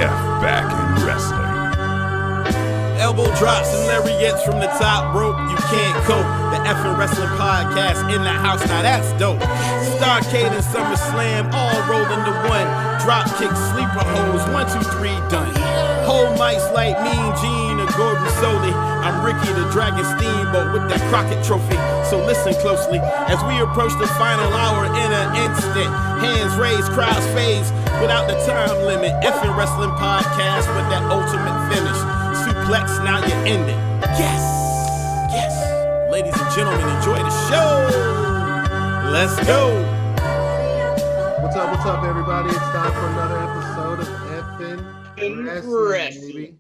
F back in wrestling. Elbow drops and lariats from the top rope. You can't cope. The effing wrestling podcast in the house. Now that's dope. Starcade and SummerSlam all rolled into one. Drop kick, sleeper holes. 1, 2, 3, done. Whole mics like Mean Gene or Gordon Soley. I'm Ricky the Dragon Steamboat with that Crockett trophy. So listen closely as we approach the final hour in an instant. Hands raised, crowds phase without the time limit. Effing wrestling podcast with that ultimate finish. Suplex, now you're ending. Yes, yes. Ladies and gentlemen, enjoy the show. Let's go. What's up, everybody? It's time for another episode of Effin' Wrestling, baby.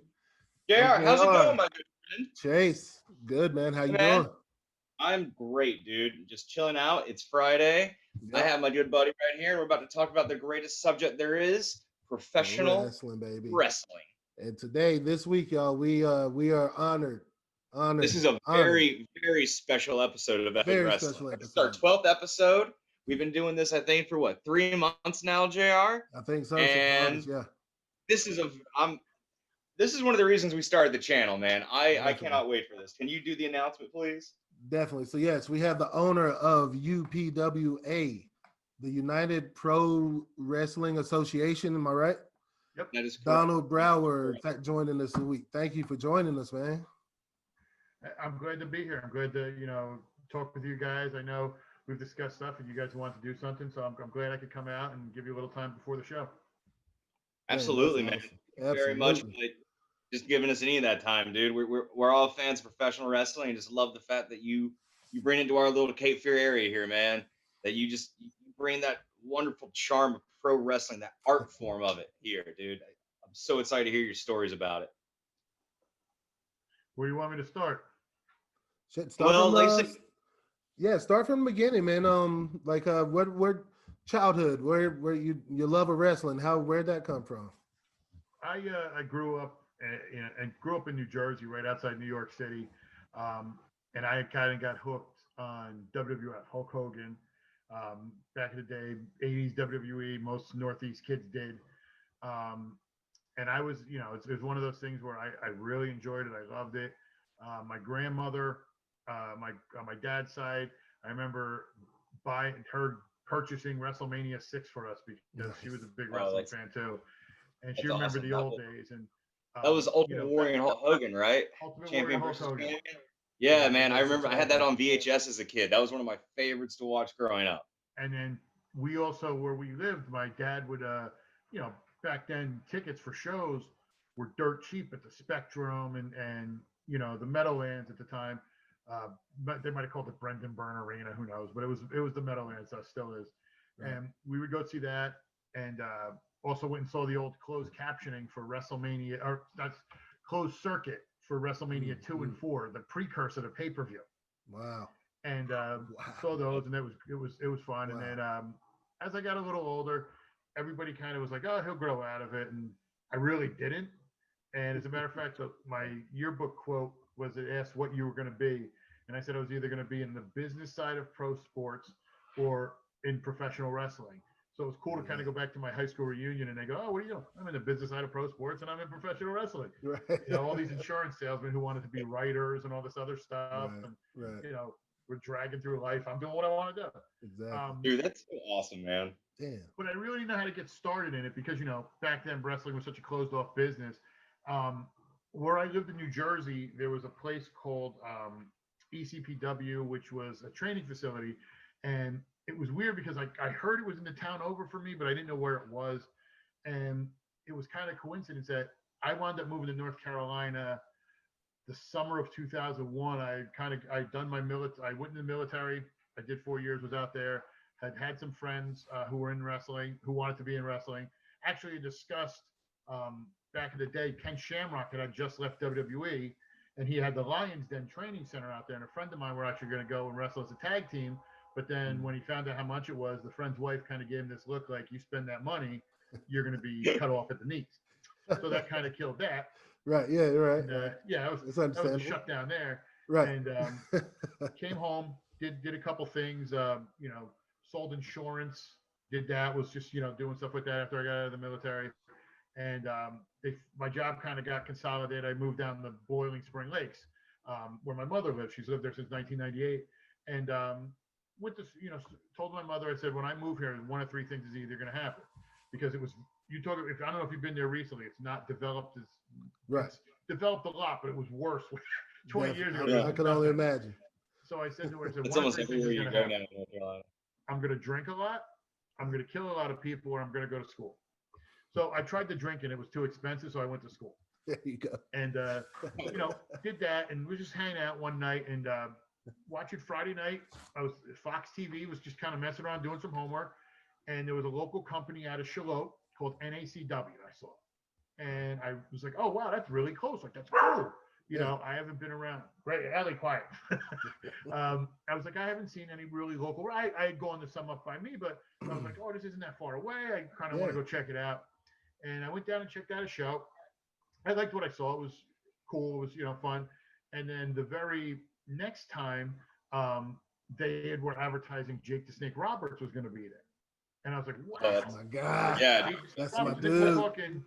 JR, how's it going, my good friend? Chase, good, man. How you doing? I'm great, dude. Just chilling out. It's Friday. Yep. I have my good buddy right here. We're about to talk about the greatest subject there is, professional wrestling, baby. Wrestling. And today, this week, y'all, we are honored. This is a very, very special episode of Effin' Wrestling. It's our 12th episode. We've been doing this, I think, for what, 3 months now, JR? I think so. And yeah. This is one of the reasons we started the channel, man. I cannot wait for this. Can you do the announcement, please? Definitely. So yes, we have the owner of UPWA, the United Pro Wrestling Association. Am I right? Yep, that is correct. Donald Brower joining us this week. Thank you for joining us, man. I'm glad to be here. I'm glad to, talk with you guys. I know we've discussed stuff and you guys want to do something, so I'm glad I could come out and give you a little time before the show. Absolutely, man. Awesome. Thank you very much for just giving us any of that time, dude. We're all fans of professional wrestling and just love the fact that you bring it to our little Cape Fear area here, man. That you bring that wonderful charm of pro wrestling, that art form of it here, dude. I'm so excited to hear your stories about it. Where do you want me to start? Start from the beginning, man. Where childhood, where you love of wrestling, where'd that come from? I grew up in New Jersey, right outside New York City, and I kind of got hooked on WWF, Hulk Hogan. Back in the day, 80s WWE, most Northeast kids did. And I was, it was one of those things where I really enjoyed it. I loved it. My grandmother, on my dad's side, I remember purchasing WrestleMania 6 for us because she was a big wrestling fan too. And she remembered awesome. The old days. And that was Ultimate Warrior and Hulk Hogan, right? Champion versus Champion. Yeah, man. I remember I had that on VHS as a kid. That was one of my favorites to watch growing up. And then we also, where we lived, my dad would, back then tickets for shows were dirt cheap at the Spectrum and the Meadowlands at the time. But they might have called it Brendan Byrne Arena, who knows? But it was the Meadowlands, so it still is. Right. And we would go see that, and also went and saw the old closed captioning for WrestleMania, or that's closed circuit for WrestleMania 2 and 4, the precursor to pay-per-view. Wow. And saw those, and it was fun. Wow. And then as I got a little older, everybody kind of was like, "Oh, he'll grow out of it," and I really didn't. And as a matter of fact, my yearbook quote was, it asked what you were going to be, and I said I was either going to be in the business side of pro sports or in professional wrestling. So it was cool to kind of go back to my high school reunion, and they go, "Oh, what are you doing?" "I'm in the business side of pro sports, and I'm in professional wrestling." Right. All these insurance salesmen who wanted to be writers and all this other stuff, right. and we're dragging through life. I'm doing what I want to do. Exactly. Dude, that's so awesome, man. Damn. But I really didn't know how to get started in it because back then wrestling was such a closed off business. Where I lived in New Jersey, there was a place called ECPW, which was a training facility, and it was weird because I heard it was in the town over from me, but I didn't know where it was. And it was kind of coincidence that I wound up moving to North Carolina the summer of 2001. I'd done my military. I went in the military. I did 4 years, was out there, had some friends who were in wrestling, who wanted to be in wrestling. Actually discussed back in the day, Ken Shamrock had just left WWE, and he had the Lions Den training center out there. And a friend of mine were actually going to go and wrestle as a tag team. But then when he found out how much it was, the friend's wife kind of gave him this look like, you spend that money, you're going to be cut off at the knees. So that kind of killed that. Right. Yeah. Right. And, that was a shutdown there. Right. And came home, did a couple things, sold insurance, did that, was just, doing stuff like that after I got out of the military. And my job kind of got consolidated. I moved down to Boiling Spring Lakes, where my mother lives. She's lived there since 1998. And with this, told my mother, I said, when I move here, one of three things is either going to happen, because it was, I don't know if you've been there recently. It's not developed as Right. It's developed a lot, but it was worse 20 years ago. I can only imagine. So I said to her, It's one of almost three things everywhere is you going go to now happen. in North Carolina. I'm going to drink a lot, I'm going to kill a lot of people, or I'm going to go to school. So I tried to drink, and it was too expensive, so I went to school. There you go. And, did that, and we were just hanging out one night and watching Friday night. Fox TV was just kind of messing around, doing some homework, and there was a local company out of Charlotte called NACW I saw. And I was like, oh, wow, that's really close. Like, that's cool. I haven't been around. Right, Allie, quiet. I was like, I haven't seen any really local. I had gone to some up by me, but I was like, oh, this isn't that far away. I kind of want to go check it out. And I went down and checked out a show. I liked what I saw. It was cool. It was, fun. And then the very next time, they were advertising Jake the Snake Roberts was going to be there. And I was like, wow. Oh, my God. Yeah. That's my Roberts. dude.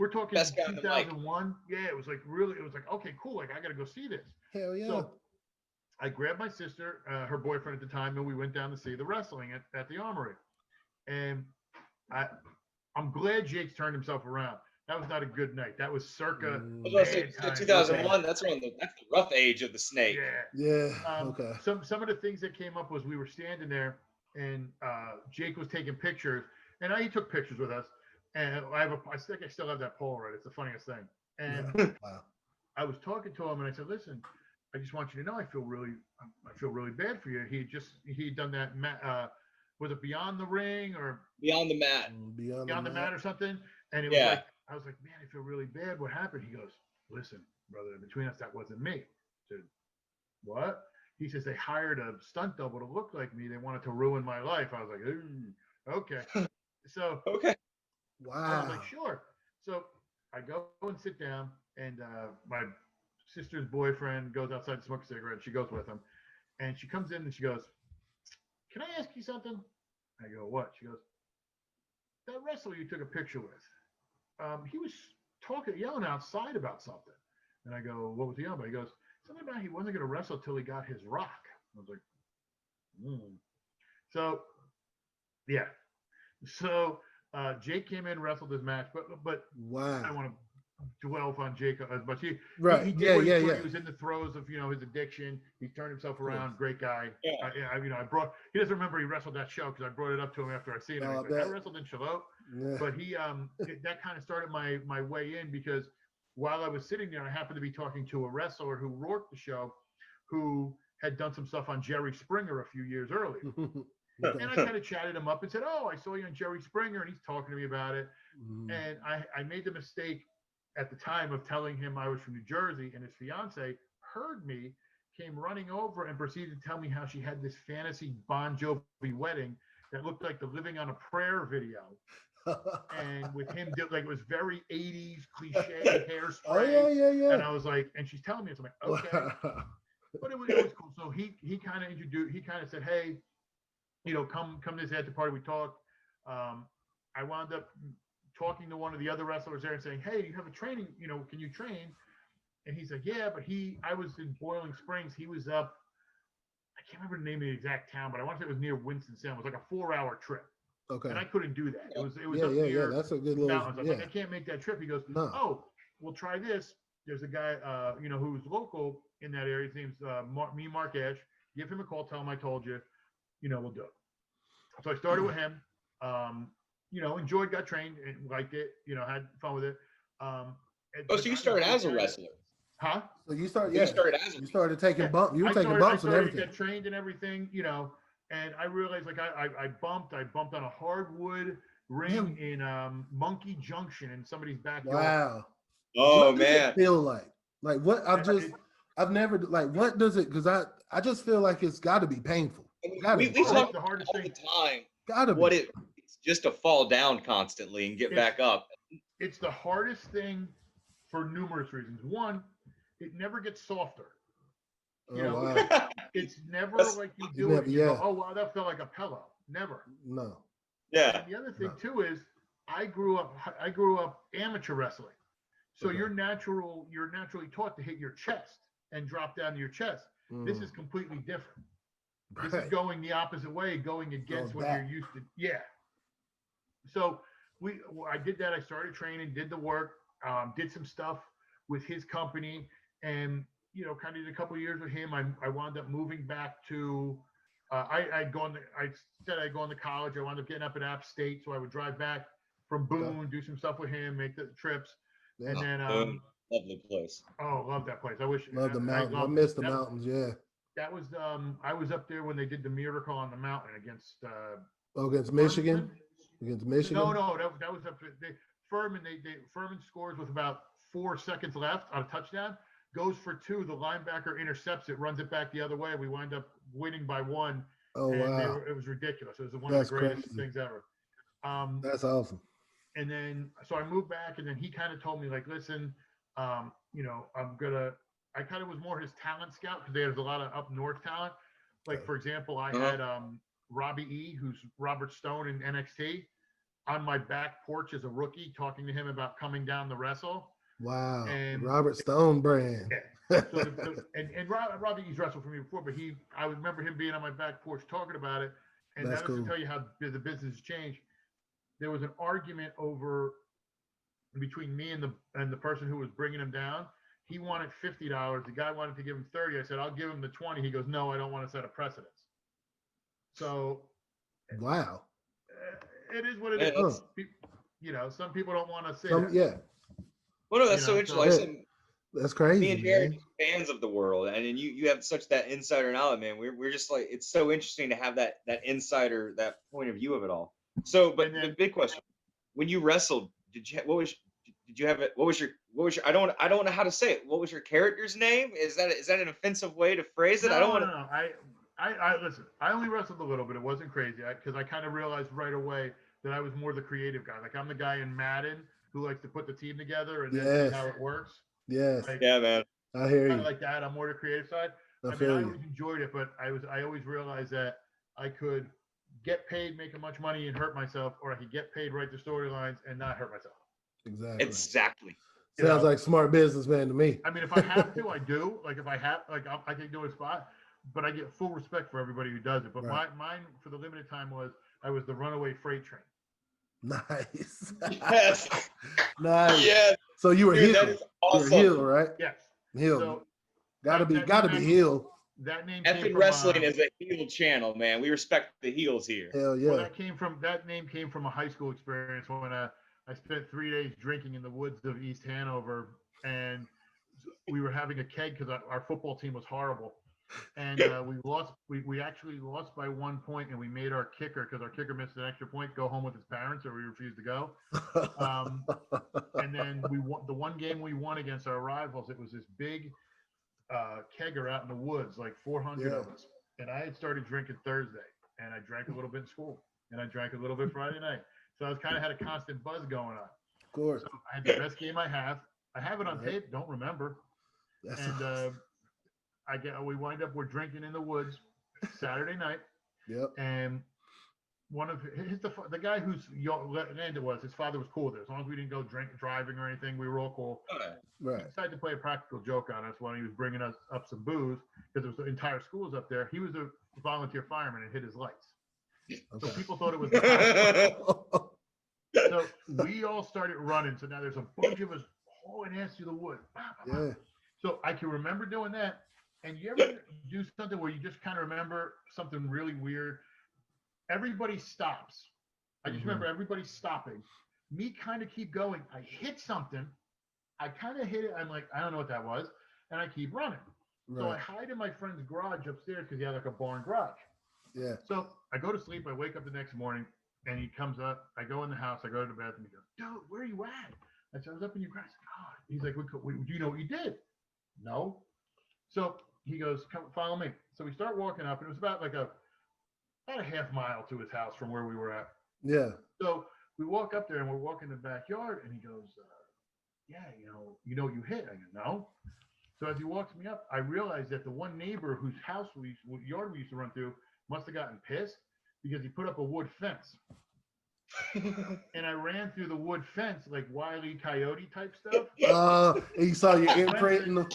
We're talking Best guy on the mic. 2001. Yeah, it was like really, it was like, okay, cool. Like, I got to go see this. Hell yeah. So I grabbed my sister, her boyfriend at the time, and we went down to see the wrestling at the Armory. And I'm glad Jake's turned himself around. That was not a good night. That was circa 2001. That's the rough age of the snake. Yeah. Yeah. Okay. Some of the things that came up was we were standing there, and Jake was taking pictures, and he took pictures with us. And I think I still have that Polaroid. It's the funniest thing. And Wow. I was talking to him, and I said, "Listen, I just want you to know I feel really bad for you." He'd done that. Was it Beyond the Ring or Beyond the Mat? Beyond the Mat or something? And it was like, I was like, "Man, I feel really bad. What happened?" He goes, "Listen, brother, between us, that wasn't me." I said, "What?" He says, "They hired a stunt double to look like me. They wanted to ruin my life." I was like, "Ooh, okay." So okay. Wow. I was like, "Sure." So I go and sit down, and my sister's boyfriend goes outside to smoke a cigarette. She goes with him, and she comes in and she goes, "Can I ask you something?" I go, "What?" She goes, "That wrestler you took a picture with, he was yelling outside about something." And I go, "What was he yelling about?" He goes, "Something about he wasn't going to wrestle till he got his rock." I was like, So, yeah. So Jake came in, wrestled his match, but wow. I don't want to dwell on Jake as much. He did Yeah. He was in the throes of his addiction. He turned himself around. Great guy. Yeah. He doesn't remember he wrestled that show because I brought it up to him after I seen it. Like, I wrestled in Charlotte. Yeah. But he that kind of started my way in, because while I was sitting there, I happened to be talking to a wrestler who worked the show, who had done some stuff on Jerry Springer a few years earlier. And I kind of chatted him up and said, "Oh, I saw you on Jerry Springer," and he's talking to me about it. And I made the mistake at the time of telling him I was from New Jersey, and his fiance heard me, came running over, and proceeded to tell me how she had this fantasy Bon Jovi wedding that looked like the Living on a Prayer video. And with him, it was very 80s cliche hairspray. Oh, yeah. And I was like, and she's telling me, it's like, okay. But it was cool. So he kind of introduced, he kind of said, "Hey, come to this after party." We talked. I wound up talking to one of the other wrestlers there and saying, "Hey, do you have a training? Can you train?" And he's like, "Yeah," but I was in Boiling Springs. He was up, I can't remember the name of the exact town, but I want to say it was near Winston-Salem. It was like a 4-hour trip. Okay. And I couldn't do that. It was yeah, up near that's a good little mountains. I was like, I can't make that trip. He goes, No. "Oh, we'll try this. There's a guy, who's local in that area. His name's Mark Ash. Give him a call. Tell him I told you. We'll do it." So I started with him. Enjoyed, got trained, and liked it. Had fun with it. So you started as a wrestler? Huh? So you started. You started taking bumps. You were taking bumps and everything. I got trained and everything. And I realized, like, I bumped on a hardwood ring in Monkey Junction in somebody's backyard. Wow. Oh, what man. Does it feel like what I've never, like, what does it, because I just feel like it's got to be painful. We talk the hardest all thing. the time. Gotta be. It's just to fall down constantly and get back up. It's the hardest thing for numerous reasons. One, it never gets softer. Wow. It's never like you do it. You go, "Oh, wow, that felt like a pillow." Never. No. Yeah. And the other thing too is I grew up amateur wrestling. So Okay. you're naturally taught to hit your chest and drop down to your chest. This is completely different. This is Right. going the opposite way, going against what you're used to. Yeah. So I did that. I started training, did the work, did some stuff with his company, and kind of did a couple of years with him. I wound up moving back to. I said I'd gone to college. I wound up getting up at App State, so I would drive back from Boone, do some stuff with him, make the trips, Yeah. and then Lovely place. oh, love that place. I wish Love the mountains. I loved miss the that. mountains. Yeah. That was I was up there when they did the Miracle on the Mountain against Against Michigan. Against Michigan. No, that was up. Furman Furman scores with about 4 seconds left on a touchdown. Goes for 2. The linebacker intercepts it, runs it back the other way. We wind up winning by 1. Oh wow. It was ridiculous. It was one That's of the greatest crazy. things ever. That's awesome. And then so I moved back, and then he kind of told me like, listen, I'm gonna. I kind of was more his talent scout because there's a lot of up north talent. Like for example, I had Robbie E, who's Robert Stone in NXT, on my back porch as a rookie, talking to him about coming down to wrestle. Wow. And Robert Stone brand. Yeah. So Robbie E's wrestled for me before, but I remember him being on my back porch talking about it. And That's that was cool. to tell you how the business has changed. There was an argument between me and the person who was bringing him down. He wanted $50. The guy wanted to give him 30. I said, I'll give him the 20. He goes, no, I don't want to set a precedence. So, Wow. it is what it is. Some people don't want to say that. Yeah. Well, no, that's so interesting. Like I said, that's crazy. Me and Jared are fans of the world, and you have such that insider knowledge, man. We're just like, it's so interesting to have that insider, that point of view of it all. So, but the big question: when you wrestled, what was your I don't know how to say it. What was your character's name? Is that an offensive way to phrase it? No, I don't want to. No. I listen. I only wrestled a little bit. It wasn't crazy because I kind of realized right away that I was more the creative guy. Like I'm the guy in Madden who likes to put the team together and then see how it works. Yes. Like, yeah, man. I hear you. Like that. I'm more the creative side. I always enjoyed it, but I always realized that I could get paid making much money and hurt myself, or I could get paid, write the storylines, and not hurt myself. Exactly. Sounds like smart businessman to me. I mean, if I have to, I do. Like if I have, like I can do a spot, but I get full respect for everybody who does it. But mine for the limited time I was the Runaway Freight Train. Nice. Yes. Nice. Yes. So you were Dude, heel. that is awesome. You were heel, right? Yes. Heel. So gotta be heel. That name. Effing wrestling is a heel channel, man. We respect the heels here. Hell yeah. Well, that name came from a high school experience when I spent 3 days drinking in the woods of East Hanover, and we were having a keg because our football team was horrible, and we lost. We actually lost by 1 point, and we made our kicker, because our kicker missed an extra point, go home with his parents, or we refused to go. And then we won the one game we won against our rivals. It was this big kegger out in the woods, like 400 of us, and I had started drinking Thursday, and I drank a little bit in school, and I drank a little bit Friday night. So I was kind of had a constant buzz going on. Of course. So I had the best game I have. I have it on tape. Don't remember. We wind up, we're drinking in the woods Saturday night. Yep. And one of the guy whose land it was, his father was cool with it. As long as we didn't go driving or anything, we were all cool. Right. He decided to play a practical joke on us when he was bringing us up some booze, because the entire school was up there. He was a volunteer fireman and hit his lights. So people thought it was so we all started running. So now there's a bunch of us hauling ass through the woods. Yeah. So I can remember doing that. And you ever do something where you just kind of remember something really weird? Everybody stops. I just remember everybody stopping. Me kind of keep going. I hit something. I kind of hit it. I'm like, I don't know what that was. And I keep running. Right. So I hide in my friend's garage upstairs because he had like a barn garage. Yeah. So I go to sleep. I wake up the next morning and he comes up. I go in the house. I go to the bathroom. He goes, dude, where are you at? I said, I was up in your grass. Oh. He's like, do you know what you did? No. So he goes, come follow me. So we start walking up, and it was about a half mile to his house from where we were at. Yeah. So we walk up there and we're walking in the backyard, and he goes, yeah, you know what you hit? I go, no. So as he walks me up, I realized that the one neighbor whose yard we used to run through must have gotten pissed because he put up a wood fence. and I ran through the wood fence like Wile E. Coyote type stuff. And you saw your imprint in the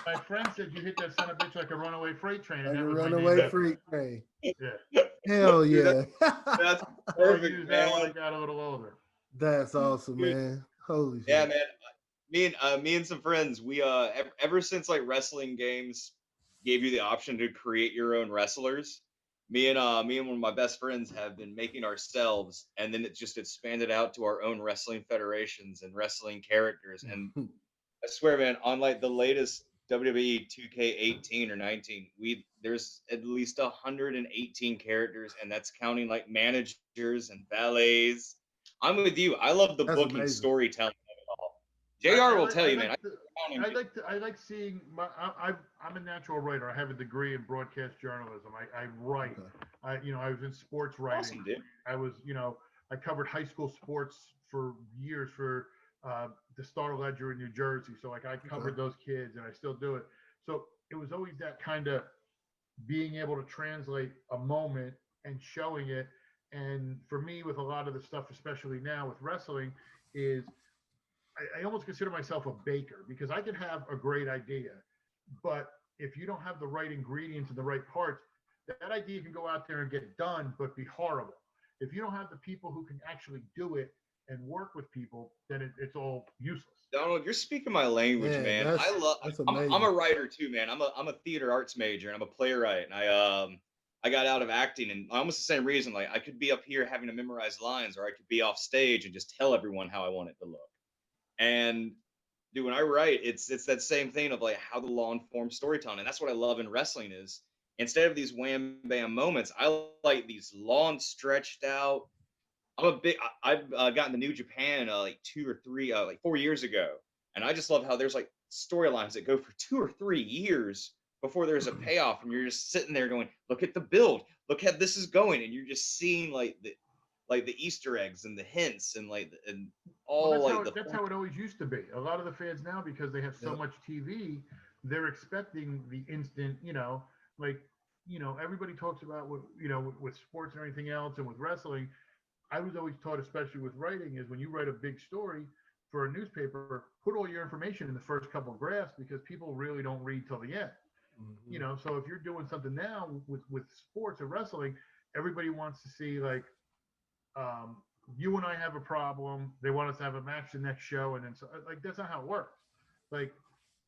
My friend said you hit that son of a bitch like a runaway freight train, and like that a was my runaway name. freight train. Yeah. Hell Dude, yeah. That's I perfect, used that when I man. got a little older. That's awesome, Dude. man. Holy shit. Yeah, man. Me and some friends, we ever since like wrestling games gave you the option to create your own wrestlers. Me and one of my best friends have been making ourselves, and then it just expanded out to our own wrestling federations and wrestling characters. And I swear, man, on like the latest WWE 2K18 or 19, there's at least 118 characters, and that's counting like managers and valets. I'm with you. I love the That's booking, amazing. storytelling of it all. JR will tell you, man. I like seeing. I'm a natural writer. I have a degree in broadcast journalism. I write. Okay. I was in sports writing. Awesome, dude. I was, I covered high school sports for years for the Star Ledger in New Jersey. So like I covered those kids, and I still do it. So it was always that kind of being able to translate a moment and showing it. And for me, with a lot of the stuff, especially now with wrestling, is I almost consider myself a baker because I can have a great idea, but if you don't have the right ingredients and the right parts, that idea can go out there and get done, but be horrible. If you don't have the people who can actually do it and work with people, then it's all useless. Donald, you're speaking my language, man. I'm a writer too, man. I'm a theater arts major and I'm a playwright. And I got out of acting and almost the same reason. Like I could be up here having to memorize lines, or I could be off stage and just tell everyone how I want it to look. And dude, when I write, it's that same thing of like how the long-form storytelling. And that's what I love in wrestling is instead of these wham bam moments, I like these long stretched out. I've gotten to New Japan like 4 years ago, and I just love how there's like storylines that go for 2 or 3 years before there's a payoff, and you're just sitting there going, "Look at the build, look how this is going," and you're just seeing like the Easter eggs and the hints and that's how it always used to be. A lot of the fans now, because they have so much TV, they're expecting the instant. Everybody talks about with sports and everything else, and with wrestling. I was always taught, especially with writing, is when you write a big story for a newspaper, put all your information in the first couple of graphs because people really don't read till the end. Mm-hmm. So if you're doing something now with sports or wrestling, everybody wants to see like, you and I have a problem. They want us to have a match the next show, and then like that's not how it works. Like,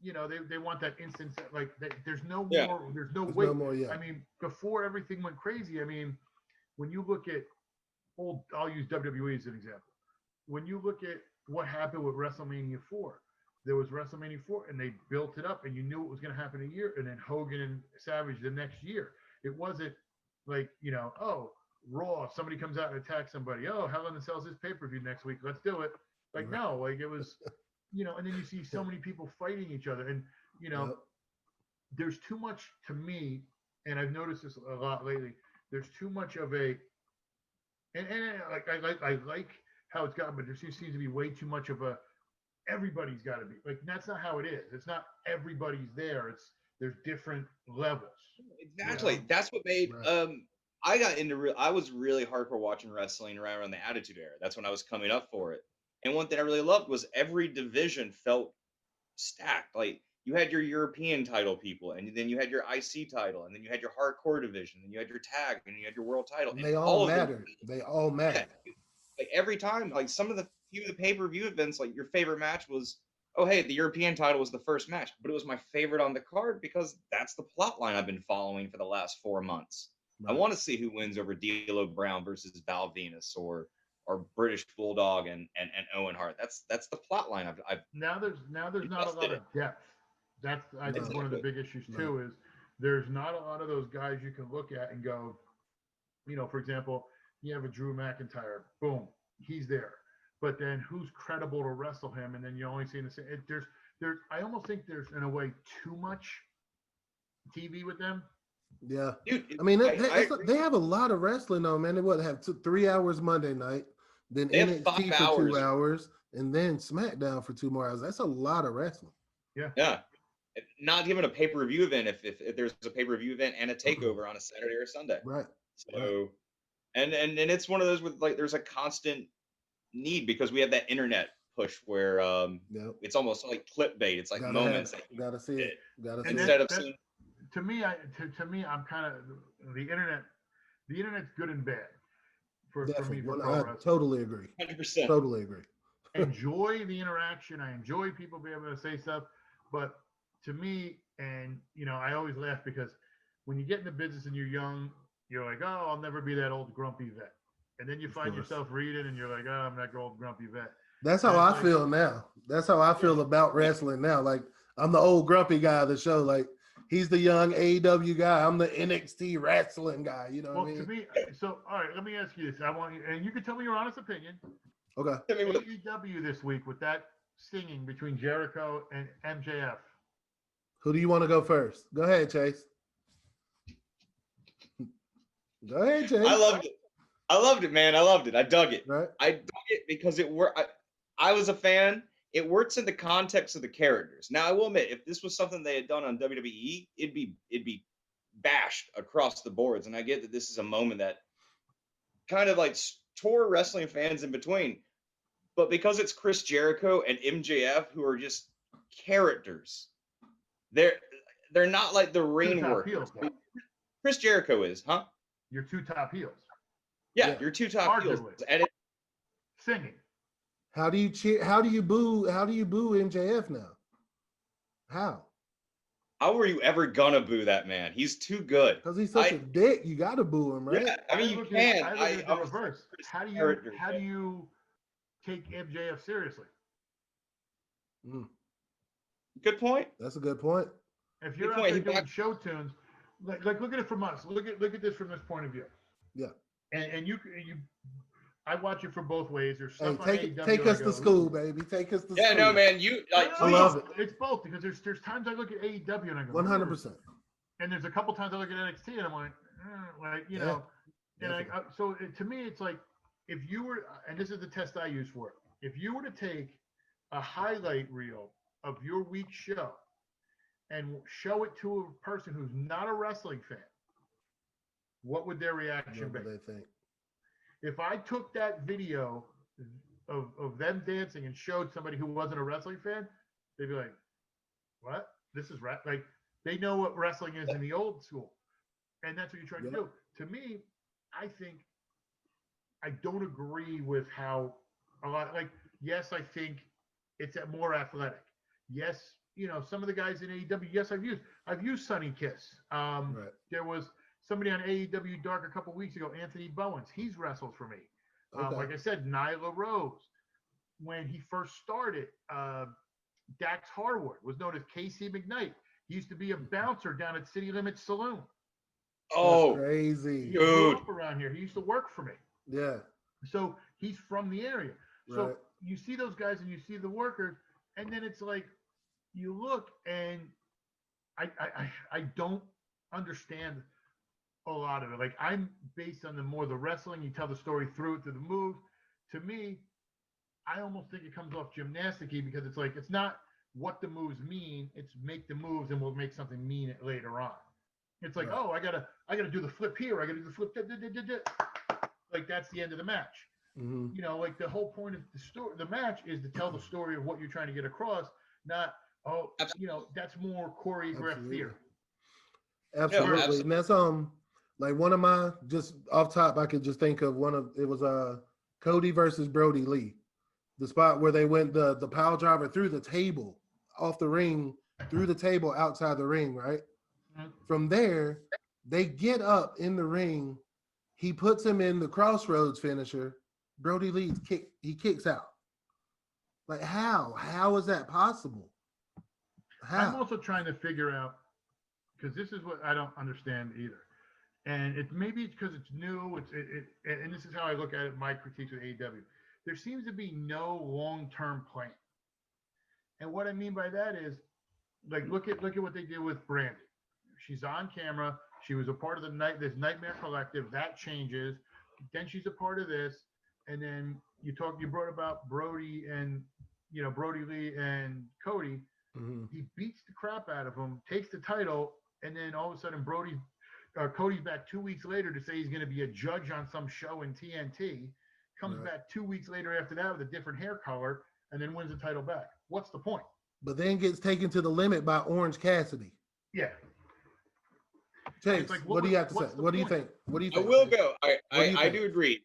they want that instant. Like, there's no more. There's no wait. I mean, before everything went crazy. I mean, when you look at I'll use WWE as an example. When you look at what happened with WrestleMania 4, there was WrestleMania 4, and they built it up, and you knew it was going to happen a year, and then Hogan and Savage the next year. It wasn't like Raw, somebody comes out and attacks somebody. Oh, Hell in a Cell's his pay-per-view next week. Let's do it. Like, no, like it was, and then you see so many people fighting each other. And, there's too much to me, and I've noticed this a lot lately. There's too much of a, and I like how it's gotten, but there seems to be way too much of a, everybody's got to be. Like, that's not how it is. It's not everybody's there. There's different levels. Exactly. That's what made, I was really hardcore watching wrestling around the Attitude Era. That's when I was coming up for it. And one thing I really loved was every division felt stacked. Like you had your European title people, and then you had your IC title, and then you had your hardcore division, and you had your tag, and you had your world title. And they all mattered. They all mattered. Yeah, like every time, like some of the few of the pay-per-view events, like your favorite match was, oh hey, the European title was the first match, but it was my favorite on the card because that's the plot line I've been following for the last 4 months. Right. I want to see who wins over D'Lo Brown versus Val Venus or British Bulldog and Owen Hart. That's the plot line. I've now there's not a lot of depth. That's I think one of the big issues too is there's not a lot of those guys you can look at and go, for example, you have a Drew McIntyre, boom, he's there. But then who's credible to wrestle him? And then you only see the same. There's I almost think there's in a way too much TV with them. Yeah, dude, I mean they have a lot of wrestling though, man. They would have 3 hours Monday night, then NXT for 2 hours, and then SmackDown for 2 more hours. That's a lot of wrestling. Yeah. Not even a pay-per-view event if there's a pay-per-view event and a takeover on a Saturday or Sunday. Right. So And it's one of those with like there's a constant need because we have that internet push where it's almost like clickbait. It's like moments. Gotta see it. Instead of seeing. To me, I'm kind of the internet. The internet's good and bad for me. I totally agree. 100%. Totally agree. I enjoy the interaction. I enjoy people being able to say stuff. But to me, and I always laugh because when you get in the business and you're young, you're like, oh, I'll never be that old grumpy vet. And then you find yourself reading and you're like, oh, I'm that old grumpy vet. That's how I feel now. That's how I feel about wrestling now. Like, I'm the old grumpy guy of the show. Like, he's the young AEW guy. I'm the NXT wrestling guy. You know what I mean? To me, so, all right, let me ask you this. I want you, and you can tell me your honest opinion. Okay. AEW this week with that singing between Jericho and MJF. Who do you want to go first? Go ahead, Chase. Go ahead, Chase. I loved it, man. I loved it. I dug it. Right. I dug it because it worked. I was a fan. It works in the context of the characters. Now, I will admit, if this was something they had done on WWE, it'd be bashed across the boards. And I get that this is a moment that kind of like tore wrestling fans in between. But because it's Chris Jericho and MJF, who are just characters, they're not like the ring workers. Chris Jericho is, huh? Your two top heels. Yeah, your two top heels. And singing. How do you cheer? How do you boo MJF now? How were you ever gonna boo that man? He's too good. Because he's such a dick. You gotta boo him, right? Yeah, I mean you can. I reverse. How do you take MJF seriously? Good point. That's a good point. If you're out there doing show tunes, like look at it from us. Look at this from this point of view. Yeah. And you I watch it from both ways. There's stuff take us to school, baby. Take us to school. Yeah, no, man. I love it. It's both because there's times I look at AEW and I go 100%. And there's a couple times I look at NXT and I'm like, know, and so to me it's like if you were, and this is the test I use for it. If you were to take a highlight reel of your week's show and show it to a person who's not a wrestling fan, what would their reaction be? What would they think? If I took that video of them dancing and showed somebody who wasn't a wrestling fan, they'd be like, what? This is like they know what wrestling is in the old school. And that's what you're trying to do. To me, I think I don't agree with how a lot, like, yes, I think it's more athletic. Yes, some of the guys in AEW, yes, I've used Sunny Kiss. There was somebody on AEW Dark a couple weeks ago, Anthony Bowens. He's wrestled for me. Like I said, Nyla Rose. When he first started, Dax Harwood was known as KC McKnight. He used to be a bouncer down at City Limits Saloon. Oh, that's crazy. He grew up around here. He used to work for me. Yeah. So he's from the area. So you see those guys and you see the workers, and then it's like you look and I don't understand a lot of it. Like I'm based on the wrestling. You tell the story through the moves. To me, I almost think it comes off gymnastic-y because it's like it's not what the moves mean. It's make the moves and we'll make something mean it later on. It's like, oh, I gotta do the flip here. I gotta do the flip. Like that's the end of the match. Mm-hmm. Like the whole point of the match is to tell the story of what you're trying to get across, not that's more choreographed theater. Absolutely. And that's like one of my, just off top, I could just think of it was Cody versus Brody Lee. The spot where they went the pile driver through the table, off the ring, through the table outside the ring, right? Mm-hmm. From there, they get up in the ring. He puts him in the crossroads finisher. Brody Lee kicks out. Like how? How is that possible? How? I'm also trying to figure out, because this is what I don't understand either. And maybe it's because it's new. And this is how I look at it. My critiques with AEW. There seems to be no long-term plan. And what I mean by that is, like, look at what they did with Brandy. She's on camera. She was a part of this Nightmare Collective. That changes. Then she's a part of this. And then you brought about Brody and Brody Lee and Cody. Mm-hmm. He beats the crap out of him, takes the title, and then all of a sudden Brody Cody's back 2 weeks later to say he's going to be a judge on some show in TNT. Comes back 2 weeks later after that with a different hair color, and then wins the title back. What's the point? But then gets taken to the limit by Orange Cassidy. Yeah. Chase, like, what do you have to say? What do you think? What do you think? I will go. I do agree.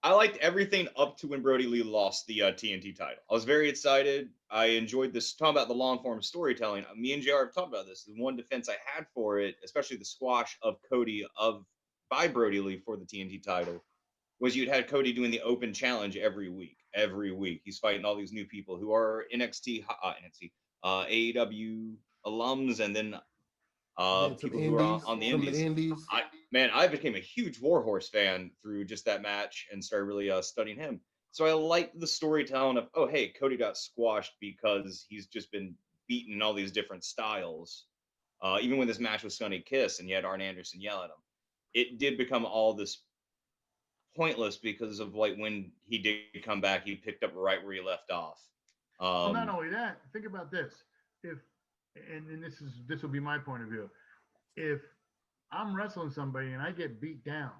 I liked everything up to when Brody Lee lost the TNT title. I was very excited. I enjoyed this. Talking about the long form storytelling. Me and JR have talked about this. The one defense I had for it, especially the squash of Cody by Brody Lee for the TNT title, was you'd had Cody doing the open challenge every week. Every week, he's fighting all these new people who are AEW alums, and then people who are on the indies. I became a huge Warhorse fan through just that match and started really studying him. So I like the storytelling of, oh, hey, Cody got squashed because he's just been beaten in all these different styles. Even when this match was Sonny Kiss and you had Arn Anderson yell at him, it did become all this pointless because of like when he did come back, he picked up right where he left off. Well, not only that, think about this. And this will be my point of view. If I'm wrestling somebody and I get beat down,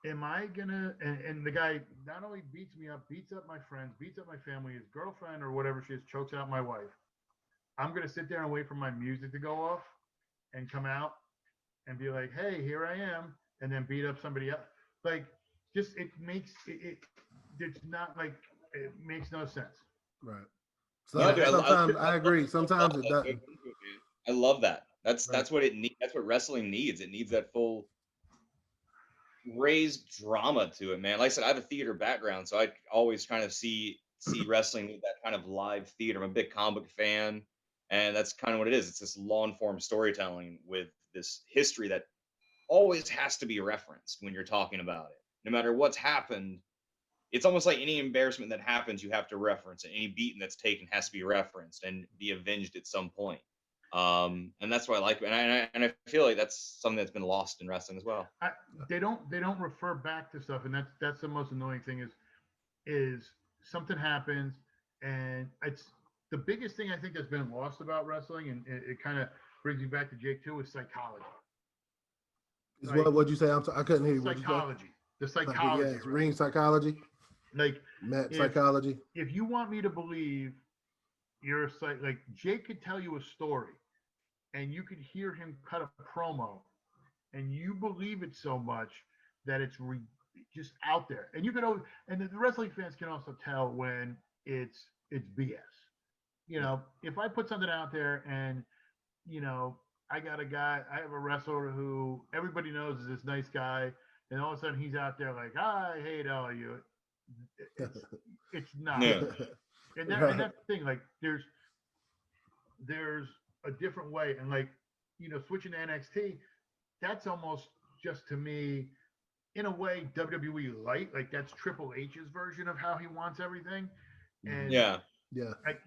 am I gonna and the guy not only beats me up, beats up my friends, beats up my family, his girlfriend or whatever she is, chokes out my wife, I'm gonna sit there and wait for my music to go off and come out and be like, hey, here I am, and then beat up somebody else. Like, just it's not like, it makes no sense. Right. So sometimes I agree. Sometimes it doesn't. I love that. That's what it needs. That's what wrestling needs. It needs that full raised drama to it, man. Like I said, I have a theater background, so I always kind of see wrestling with that kind of live theater. I'm a big comic book fan, and that's kind of what it is. It's this long form storytelling with this history that always has to be referenced when you're talking about it. No matter what's happened, it's almost like any embarrassment that happens, you have to reference it. Any beating that's taken has to be referenced and be avenged at some point. And that's what I like. And I feel like that's something that's been lost in wrestling as well. They don't refer back to stuff, and that's the most annoying thing is something happens, and it's the biggest thing I think that's been lost about wrestling, and it kind of brings me back to Jake too, is psychology. What'd you say? I couldn't hear you. Psychology. The psychology. Yes, ring psychology. Like mat psychology. If you want me to believe you're like Jake could tell you a story and you could hear him cut a promo and you believe it so much that it's just out there. And you can always, and the wrestling fans can also tell when it's BS. You know, if I put something out there and, you know, I have a wrestler who everybody knows is this nice guy, and all of a sudden he's out there like, I hate all of you. It's not. Yeah. And that's the thing. Like, there's a different way, and like, you know, switching to NXT, that's almost just to me, in a way, WWE light. Like, that's Triple H's version of how he wants everything. And yeah.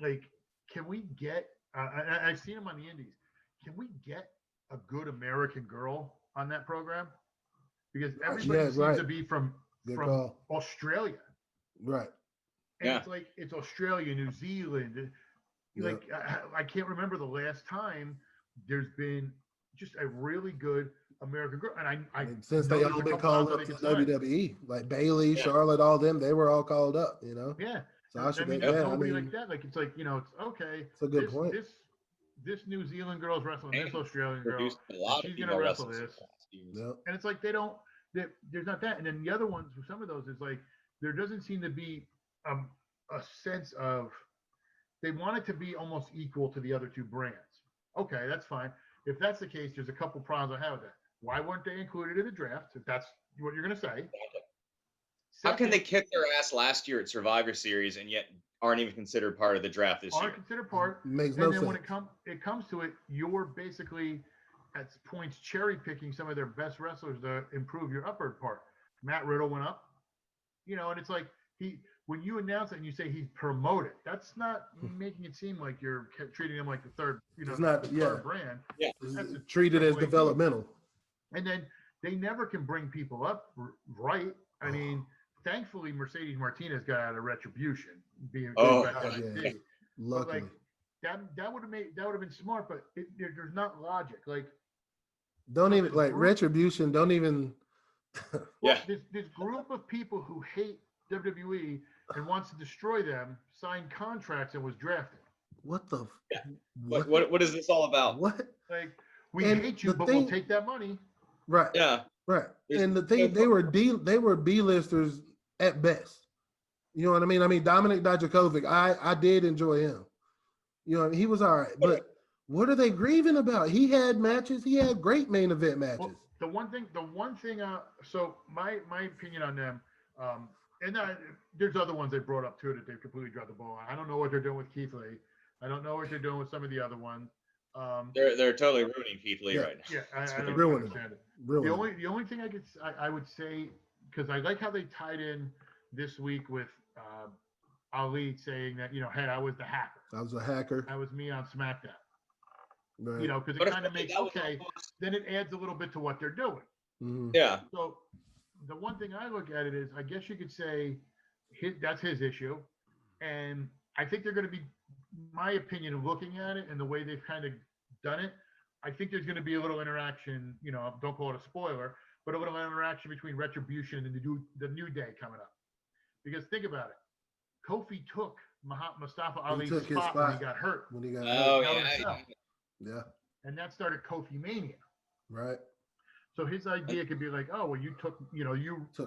Like, can we get? I've seen him on the Indies. Can we get a good American girl on that program? Because everybody seems to be from Australia. Right. And it's like, it's Australia, New Zealand. Like, I can't remember the last time there's been just a really good American girl. And since they all been called up to WWE, like Bailey, Charlotte, all them, they were all called up, you know? Yeah. Sasha, like that. Like, it's like, you know, it's okay. It's a good point. This New Zealand girl's wrestling this Australian girl. She's going to wrestle this. Yep. And it's like, there's not that. And then the other ones, for some of those, is like, there doesn't seem to be a sense of, they want it to be almost equal to the other two brands. Okay, that's fine. If that's the case, there's a couple problems I have with that. Why weren't they included in the draft? If that's what you're going to say. How can they kick their ass last year at Survivor Series and yet aren't even considered part of the draft this year? Aren't considered part. Makes no sense. And then when it comes to it, you're basically at points cherry picking some of their best wrestlers to improve your upper part. Matt Riddle went up, you know, and it's like when you announce it and you say he's promoted, that's not making it seem like you're treating him like the third, you know, third brand. Yeah, it's treated as developmental. And then they never can bring people up right. I mean, thankfully Mercedes Martinez got out of Retribution being luckily. like, that would have been smart, but there's not logic. Like, don't even like Retribution. Don't even. Well, this group of people who hate WWE and wants to destroy them signed contracts and was drafted. What the? What is this all about? What? Like, we hate you, but we'll take that money. Right. Yeah. Right. And the thing, they were B-listers at best. You know what I mean? I mean, Dominic Dijakovic, I did enjoy him. You know, he was all right. But what are they grieving about? He had matches. He had great main event matches. Well, the one thing. So my opinion on them, there's other ones they brought up too that they've completely dropped the ball on. I don't know what they're doing with Keith Lee. I don't know what they're doing with some of the other ones. They're totally ruining Keith Lee right now. Yeah, I don't understand it. Ruining. The only thing I would say, because I like how they tied in this week with Ali saying that, hey, I was the hacker. I was a hacker. That was me on SmackDown. Right. Because it kind of makes then it adds a little bit to what they're doing. Mm-hmm. Yeah. So the one thing I look at it is, I guess you could say that's his issue, and I think they're going to be, my opinion of looking at it and the way they've kind of done it, I think there's going to be a little interaction. Don't call it a spoiler, but a little interaction between Retribution and the New Day coming up. Because think about it, Kofi took Mustafa Ali's spot when he got hurt. Yeah. And that started Kofi Mania. Right. So his idea could be like, oh, well, you took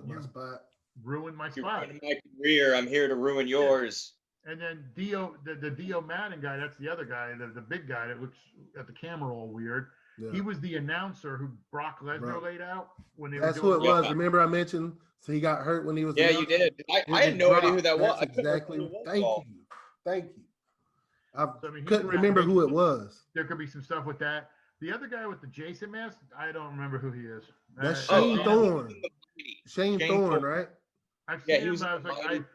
my spot. Ruined my You spot. ruined my career. I'm here to ruin yours. And then Dio, the Dio Madden guy, that's the other guy, the big guy that looks at the camera all weird. Yeah. He was the announcer who Brock Lesnar laid out when they were doing. That's who it was. Remember I mentioned, so he got hurt when he was. Yeah, you did. I had no idea who that was. Exactly. Thank you. I couldn't remember who it was. There could be some stuff with that. The other guy with the Jason mask, I don't remember who he is. That's Shane Thorne. Shane Thorne, right? I've seen him. I was like,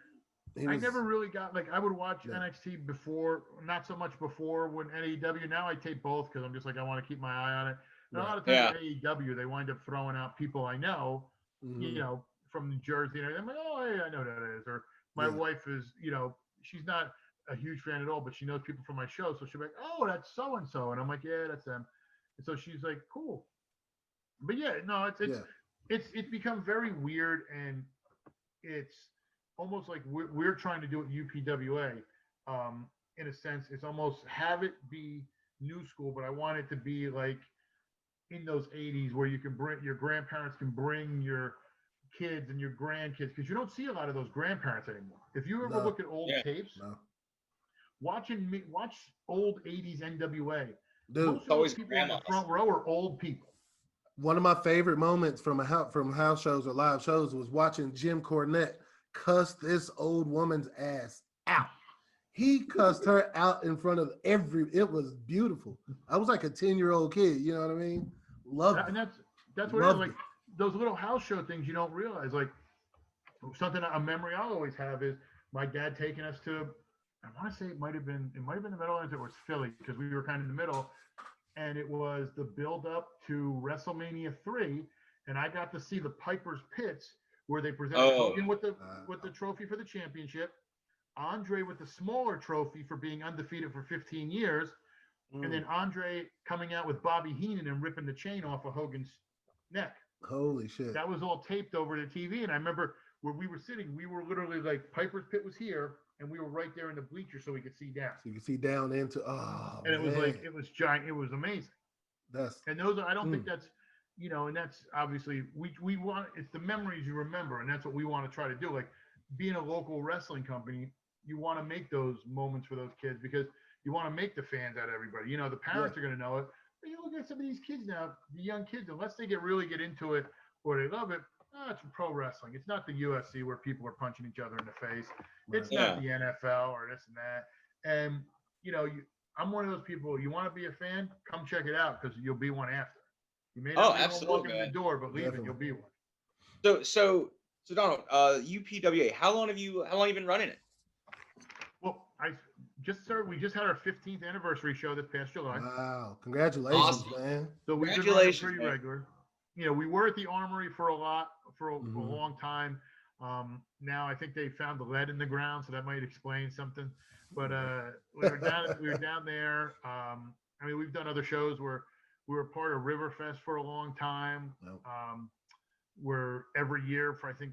I never really got, I would watch NXT before, not so much before when AEW. Now I tape both because I'm just like, I want to keep my eye on it. And a lot of times at AEW, they wind up throwing out people I know, from New Jersey. And I'm like, oh, hey, I know who that is. Or my wife is, she's not a huge fan at all, but she knows people from my show. So she'll be like, oh, that's so-and-so. And I'm like, yeah, that's them. And so she's like, cool. But yeah, no, it's become very weird, and it's almost like we're trying to do it UPWA. In a sense, it's almost have it be new school, but I want it to be like in those 80s where you can bring your grandparents can bring your kids and your grandkids, because you don't see a lot of those grandparents anymore. If you ever look at old tapes, watch old 80s NWA. Dude, most of those people in the front row are old people. One of my favorite moments from house shows or live shows was watching Jim Cornette cuss this old woman's ass out. He cussed her out in front of it was beautiful. I was like a 10-year-old kid, you know what I mean? Love it. And that's what it is. Like those little house show things you don't realize. Like a memory I'll always have is my dad taking us to, I want to say it might have been the Meadowlands. It was Philly because we were kind of in the middle, and it was the build up to WrestleMania 3, and I got to see the Piper's Pits where they presented Hogan with the trophy for the championship, Andre with the smaller trophy for being undefeated for 15 years, and then Andre coming out with Bobby Heenan and ripping the chain off of Hogan's neck. Holy shit! That was all taped over the TV, and I remember where we were sitting, we were literally like Piper's Pit was here. And we were right there in the bleacher so we could see down. So you could see down into, and it was like, it was giant. It was amazing. And those are, I don't think that's, and that's obviously, we want, it's the memories you remember. And that's what we want to try to do. Like being a local wrestling company, you want to make those moments for those kids because you want to make the fans out of everybody. The parents are going to know it. But you look at some of these kids now, the young kids, unless they really get into it or they love it, it's pro wrestling. It's not the UFC where people are punching each other in the face. It's not the NFL or this and that. And, I'm one of those people, you want to be a fan? Come check it out because you'll be one after. You may not be walking in the door, but leaving, you'll be one. So Donald, UPWA, how long have you been running it? Well, we just had our 15th anniversary show this past July. Wow. Congratulations, man. So we've been running pretty regular. We were at the Armory for a long time. Now I think they found the lead in the ground, so that might explain something. But we were down there. I mean, we've done other shows where we were part of Riverfest for a long time. Nope. Where every year for I think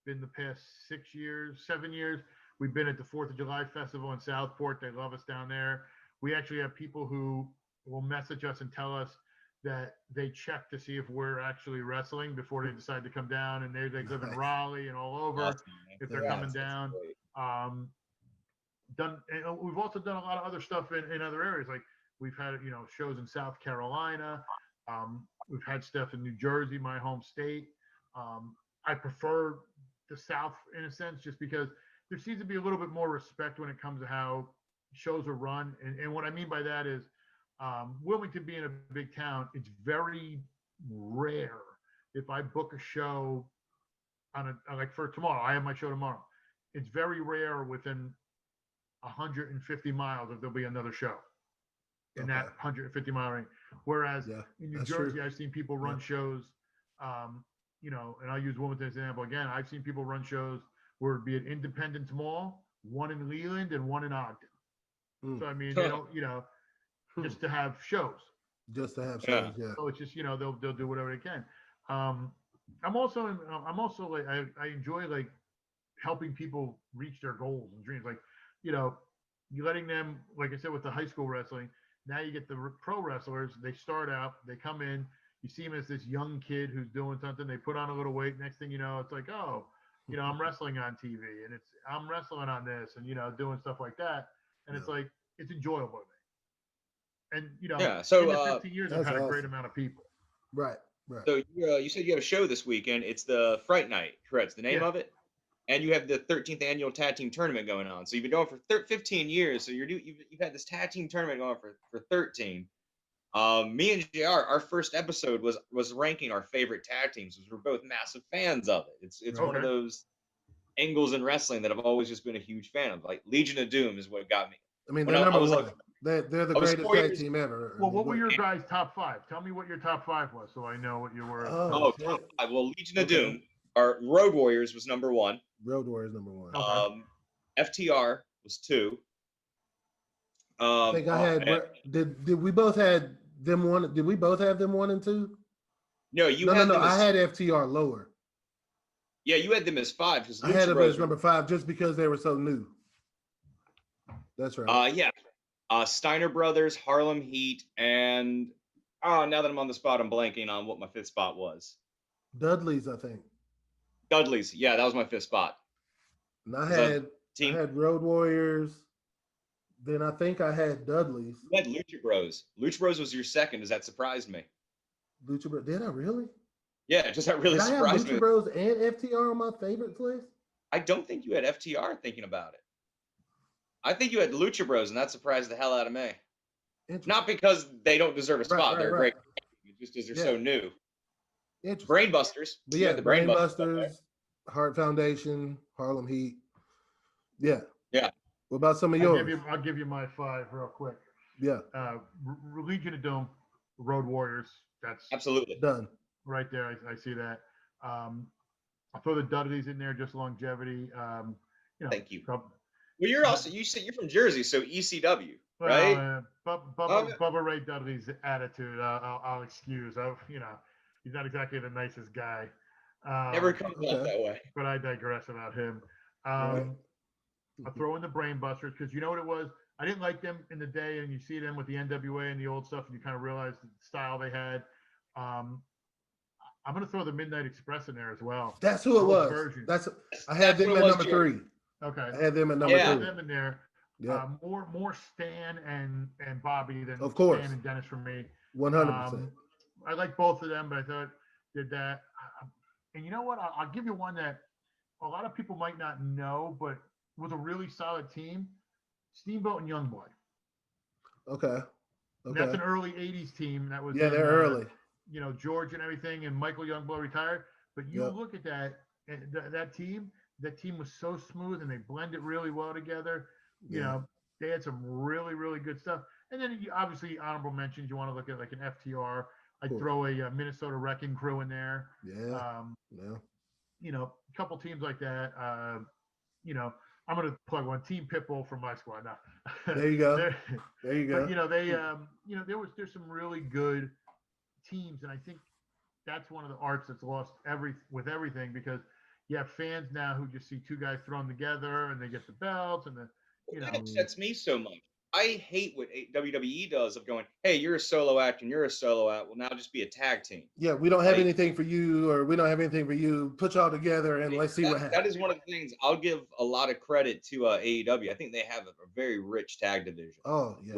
in the past 7 years, we've been at the 4th of July Festival in Southport. They love us down there. We actually have people who will message us and tell us that they check to see if we're actually wrestling before they decide to come down, and they live in Raleigh and all over if they're coming down. We've also done a lot of other stuff in other areas. Like we've had shows in South Carolina. We've had stuff in New Jersey, my home state. I prefer the South in a sense, just because there seems to be a little bit more respect when it comes to how shows are run. And what I mean by that is, Wilmington being a big town, it's very rare if I book a show like for tomorrow. I have my show tomorrow. It's very rare within 150 miles if there'll be another show in that 150 mile range. Whereas in New Jersey, I've seen people run shows, and I'll use Wilmington as an example again. I've seen people run shows where it'd be at Independence Mall, one in Leland and one in Ogden. So I mean, they don't, just to have shows. Just to have shows, yeah. So it's just they'll do whatever they can. I'm also like I enjoy like helping people reach their goals and dreams. Like you letting them, like I said with the high school wrestling. Now you get the pro wrestlers. They start out, they come in. You see them as this young kid who's doing something. They put on a little weight. Next thing you know, it's like, oh, I'm wrestling on TV, and I'm wrestling on this, and doing stuff like that. And it's like it's enjoyable to me. And So in the 15 years, I've had a great amount of people. Right. So you said you have a show this weekend. It's the Fright Night, correct? The name of it. And you have the 13th annual tag team tournament going on. So you've been going for 15 years. So you've had this tag team tournament going for 13. Me and JR, our first episode was ranking our favorite tag teams, because we're both massive fans of it. It's one of those angles in wrestling that I've always just been a huge fan of. Like Legion of Doom is what got me. I mean, they're number one. They're the greatest tag team ever. Well, what were your guys' top 5? Tell me what your top 5 was, so I know what you were. Top 5. Well, Legion of Doom. Our Road Warriors was number 1. Road Warriors number 1. FTR was 2. I think I had. Did we both had them 1? Did we both have them 1 and 2? No, No. I had FTR lower. Yeah, you had them as 5 because I had them as number 5 just because they were so new. That's right. Steiner Brothers, Harlem Heat, and now that I'm on the spot, I'm blanking on what my 5th spot was. Dudley's, I think. Dudley's, yeah, that was my 5th spot. And I had Road Warriors. Then I think I had Dudley's. You had Lucha Bros. Lucha Bros was your 2nd. Does that surprise me? Lucha Bros. Did I really? Yeah, does that really surprise me? Lucha Bros and FTR on my favorites list? I don't think you had FTR thinking about it. I think you had Lucha Bros, and that surprised the hell out of me. Not because they don't deserve a spot. They're great. Just because they're so new. Brainbusters. But yeah, the Brainbusters, Heart Foundation, Harlem Heat. Yeah. Yeah. What about some of yours? I'll give you my 5 real quick. Yeah. Legion of Doom, Road Warriors. That's absolutely done. Right there. I see that. I'll throw the Dudleys in there, just longevity. Thank you. Well, you said you're from Jersey, so ECW, right? Bubba Ray Dudley's attitude, I'll excuse. He's not exactly the nicest guy. Never comes out that way. But I digress about him. I'll throw in the Brainbusters, because you know what it was? I didn't like them in the day, and you see them with the NWA and the old stuff, and you kind of realize the style they had. I'm going to throw the Midnight Express in there as well. That's who it was. I had them at number 3. Okay. I had them at number 3. I had them in there. Yeah. More Stan and Bobby than of course. Stan and Dennis for me. 100%. I like both of them, but I thought did that. And you know what? I'll give you one that a lot of people might not know, but was a really solid team. Steamboat and Youngboy. Okay. That's an early 80s team. That was they're early. George and everything, and Michael Youngboy retired. But you look at that team. That team was so smooth, and they blended really well together. You know, they had some really, really good stuff. And then obviously honorable mentions. You want to look at like an FTR. I'd throw a Minnesota Wrecking Crew in there. a couple teams like that. I'm going to plug one, Team Pitbull from my squad. Now, There you go. There you go. But, there's some really good teams, and I think that's one of the arts that's lost with everything, because you have fans now who just see two guys thrown together and they get the belts and that upsets me so much. I hate what WWE does of going, hey, you're a solo act and you're a solo act. Well, now just be a tag team. Yeah, we don't have anything for you, or we don't have anything for you. Put y'all together and let's see what happens. That is one of the things I'll give a lot of credit to AEW. I think they have a very rich tag division. Oh, yeah.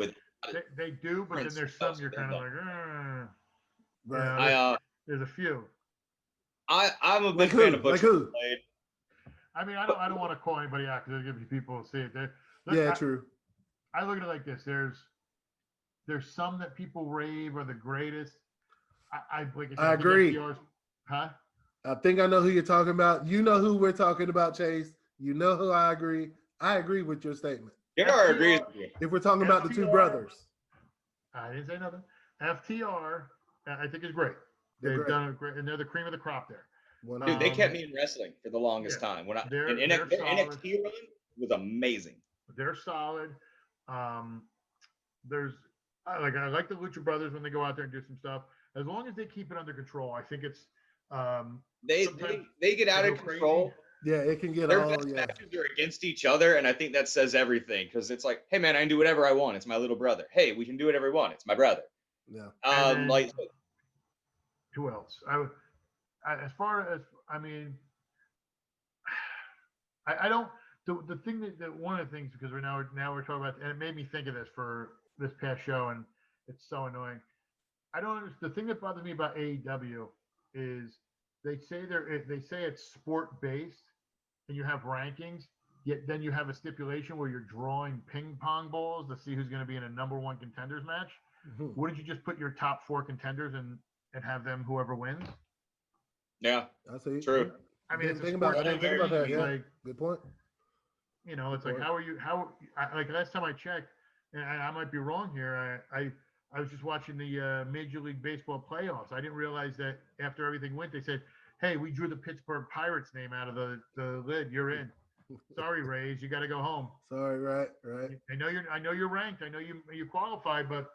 They do, but then there's some you're kind of like, right. There's a few. I'm a big fan of Butcher. Like who? I mean, I don't want to call anybody out because there's gonna be people who see it. True. I look at it like this. There's some that people rave are the greatest. I agree. Huh? I think I know who you're talking about. You know who we're talking about, Chase. You know who I agree. I agree with your statement. JR agrees with you. If we're talking about the two brothers. I didn't say nothing. FTR, I think is great. They've done a great, and they're the cream of the crop there. Dude, they kept me in wrestling for the longest time. Their NXT run was amazing. They're solid. I like the Lucha Brothers when they go out there and do some stuff. As long as they keep it under control, I think it's they get out of control. Yeah, it can get Their matches are against each other, and I think that says everything, because it's like, hey man, I can do whatever I want. It's my little brother. Hey, we can do whatever we want. It's my brother. Yeah. Who else? As far as I don't. The thing that one of the things, because we're talking about, and it made me think of this for this past show, and it's so annoying. I don't understand. The thing that bothers me about AEW is they say it's sport based, and you have rankings. Yet then you have a stipulation where you're drawing ping pong balls to see who's going to be in a number one contenders match. Mm-hmm. Wouldn't you just put your top 4 contenders and have them whoever wins? Yeah, I see. True. I mean, it's I didn't think about that. Yeah, good point. It's like, like last time I checked, and I might be wrong here. I was just watching the Major League Baseball playoffs. I didn't realize that after everything went, they said, "Hey, we drew the Pittsburgh Pirates name out of the lid. You're in. Sorry, Rays, you got to go home." Sorry, right. I know you're ranked. I know you qualified, but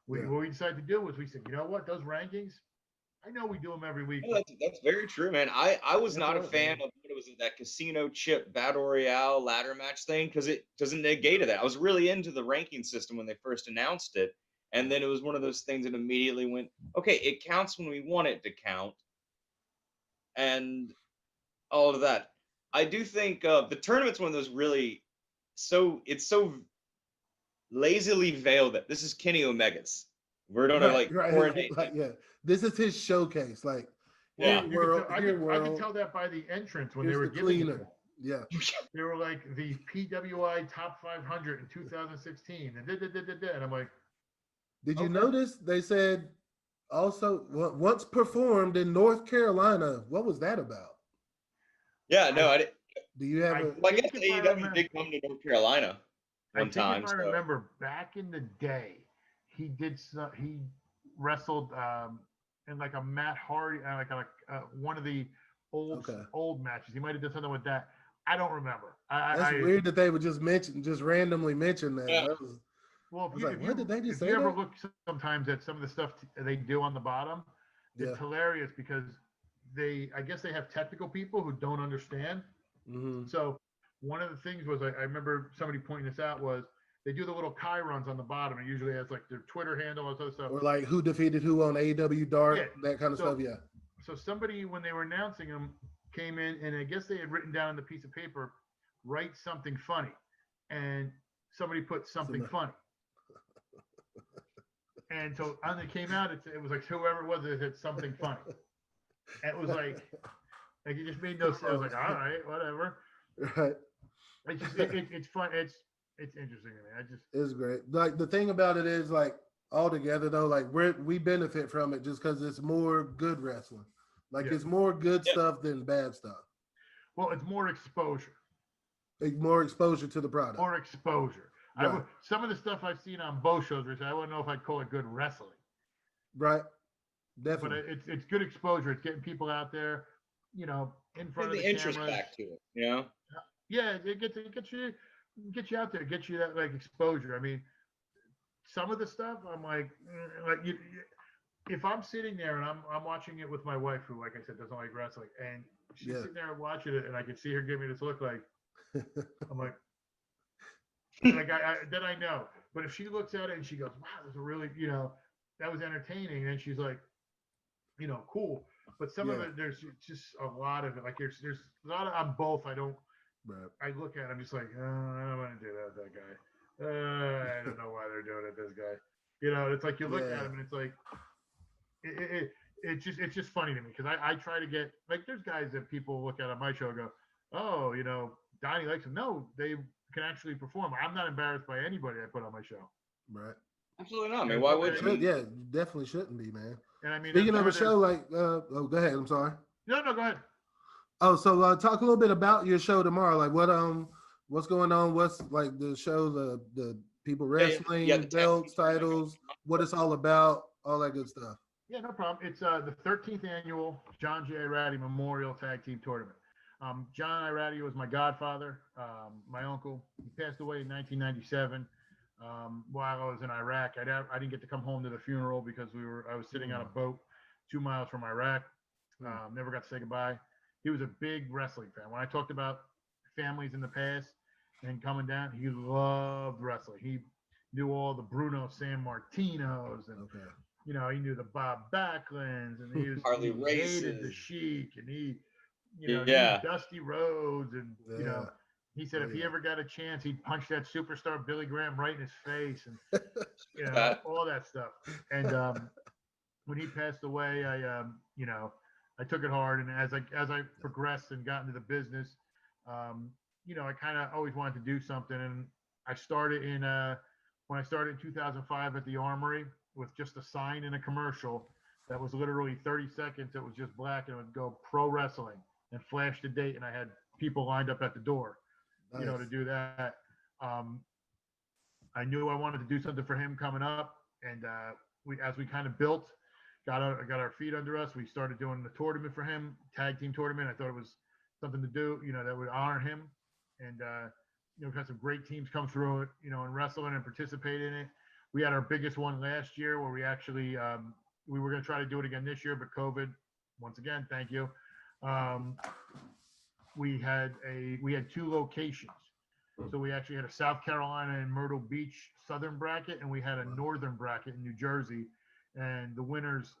what we decided to do was we said, you know what, those rankings, I know we do them every week. No, that's very true, man. I was not a fan of that casino chip battle royale ladder match thing, because it doesn't negate that. I was really into the ranking system when they first announced it, and then it was one of those things that immediately went, okay, it counts when we want it to count, and all of that. I do think the tournament's one of those really it's so lazily veiled that this is Kenny Omega's. We're gonna coordinate. This is his showcase. Like, I can tell that by the entrance when they were giving it. Yeah, they were like the PWI Top 500 in 2016, and I'm like, did you notice they said also once performed in North Carolina? What was that about? Yeah, no, I didn't. Do you have? I guess AEW did come to North Carolina one time. If I remember back in the day, he wrestled in like a Matt Hardy, like one of the old matches. He might have done something with that. I don't remember. That's weird that they would just randomly mention that. Yeah. What did they just say? If you ever look sometimes at some of the stuff they do on the bottom, it's hilarious, because I guess they have technical people who don't understand. Mm-hmm. So one of the things was, I remember somebody pointing this out, was they do the little chirons on the bottom. It usually has like their Twitter handle and other stuff. Or like who defeated who on AEW Dark, that kind of stuff. Yeah. So somebody, when they were announcing them, came in, and I guess they had written down on the piece of paper, write something funny. And somebody put something funny. And so when it came out, it was like whoever it was, it had something funny. And it was like it just made no sense. I was like, all right, whatever. Right. It's fun. It's interesting to me. It's great. Like, the thing about it is, like, all together though, like we benefit from it just because it's more good wrestling. Like it's more good stuff than bad stuff. Well, it's more exposure. More exposure to the product. More exposure. Right. Some of the stuff I've seen on both shows, Rich, I wouldn't know if I'd call it good wrestling. Right. Definitely. But it's good exposure. It's getting people out there. you know, in front Bring of the the interest cameras. back to it, you know? Yeah, it gets you out there, gets you that like exposure. I mean, some of the stuff I'm like if I'm sitting there and I'm watching it with my wife, who, like I said, doesn't like wrestling, and she's sitting there watching it, and I can see her give me this look like, I'm like, then I know. But if she looks at it and she goes, wow, there's a really, you know, that was entertaining, and she's like, you know, cool. But some of it, there's just a lot of it. Like there's a lot of, on both. I don't. Right. I look at it, I'm just like, I don't want to do that with that guy. I don't know why they're doing it. This guy, you know, it's like you look at him and it's like, it's just funny to me because I try to get, like, there's guys that people look at on my show and go, oh, you know, Donnie likes them. No, they can actually perform. I'm not embarrassed by anybody I put on my show. Right. Absolutely not. I mean, why would you? Yeah, you definitely shouldn't be, man. And I mean, speaking of a show, like, oh, go ahead. I'm sorry. No, go ahead. Oh, so talk a little bit about your show tomorrow. Like, what's going on? What's like the show, the people wrestling, the belts, titles, what it's all about, all that good stuff. Yeah, no problem. It's the 13th annual John J. Irati Memorial Tag Team Tournament. John Irati was my godfather, my uncle. He passed away in 1997 while I was in Iraq. I didn't get to come home to the funeral because I was sitting on a boat 2 miles from Iraq. Never got to say goodbye. He was a big wrestling fan. When I talked about families in the past and coming down, he loved wrestling. He knew all the Bruno Sammartinos and you know, he knew the Bob Backlunds, and he hated the Sheik, and he knew Dusty Rhodes, and you know, he said if he ever got a chance, he'd punch that superstar Billy Graham right in his face, and you know, all that stuff. And when he passed away, you know, I took it hard, and as I progressed and got into the business, you know, I kind of always wanted to do something, and I started when I started in 2005 at the Armory with just a sign and a commercial that was literally 30 seconds. It was just black, and it would go pro wrestling and flash the date, and I had people lined up at the door, you know, to do that. I knew I wanted to do something for him coming up, and as we kind of built, got our feet under us, we started doing the tournament for him, tag team tournament. I thought it was something to do, you know, that would honor him, and you know, got some great teams come through it, you know, and wrestling and participate in it. We had our biggest one last year where we actually we were going to try to do it again this year, but COVID, once again, thank you. We had 2 locations. So we actually had a South Carolina and Myrtle Beach southern bracket, and we had a northern bracket in New Jersey. And the winners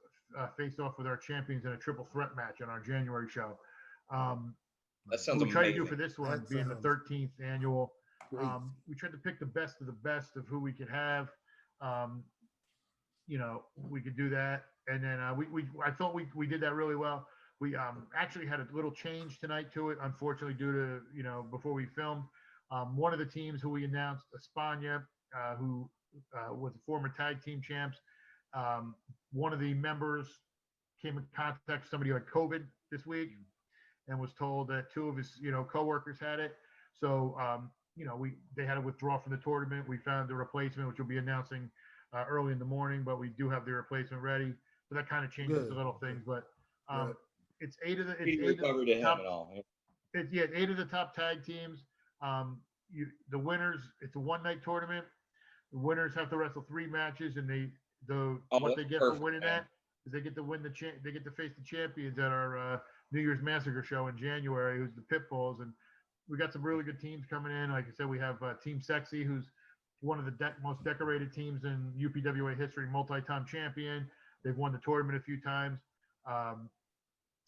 faced off with our champions in a triple threat match on our January show. That sounds we tried amazing. to do for this one, being the 13th annual. We tried to pick the best of who we could have. You know, we could do that, and then I thought we did that really well. We actually had a little change tonight to it, unfortunately, due to, you know, before we filmed. One of the teams who we announced, Espana, who was a former tag team champs. One of the members came in contact with somebody who had COVID this week, and was told that 2 of his, you know, coworkers had it. So you know, they had to withdraw from the tournament. We found the replacement, which we'll be announcing early in the morning, but we do have the replacement ready. So that kind of changes the little things. But it's 8 of the top tag teams. The winners, it's a one-night tournament. The winners have to wrestle 3 matches, and what they get for winning that is they get to win they get to face the champions at our New Year's Massacre show in January, who's the Pitbulls. And we got some really good teams coming in. Like I said, we have Team Sexy, who's one of the most decorated teams in UPWA history, multi-time champion. They've won the tournament a few times.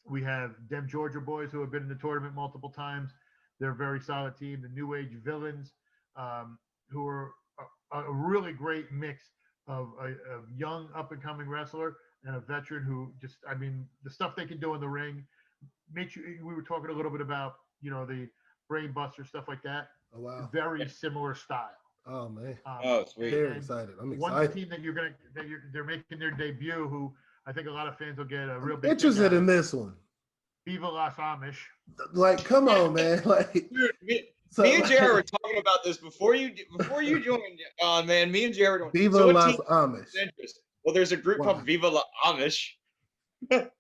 We have Dem Georgia boys who have been in the tournament multiple times. They're a very solid team. The New Age Villains, who are a really great mix of a young up-and-coming wrestler and a veteran who just, I mean, the stuff they can do in the ring. We were talking a little bit about, you know, the Brain Buster, stuff like that. Oh, wow. Very similar style. Oh, man. Sweet. Very excited. I'm excited. One team that they're making their debut, who I think a lot of fans will get a real big interested in this one. Viva Las Amish. Like, come on, man. Like, dude, me and JR were talking about this before you joined on, man. Me and JR were Viva Las Amish. Well, there's a group called Viva La Amish. Yep.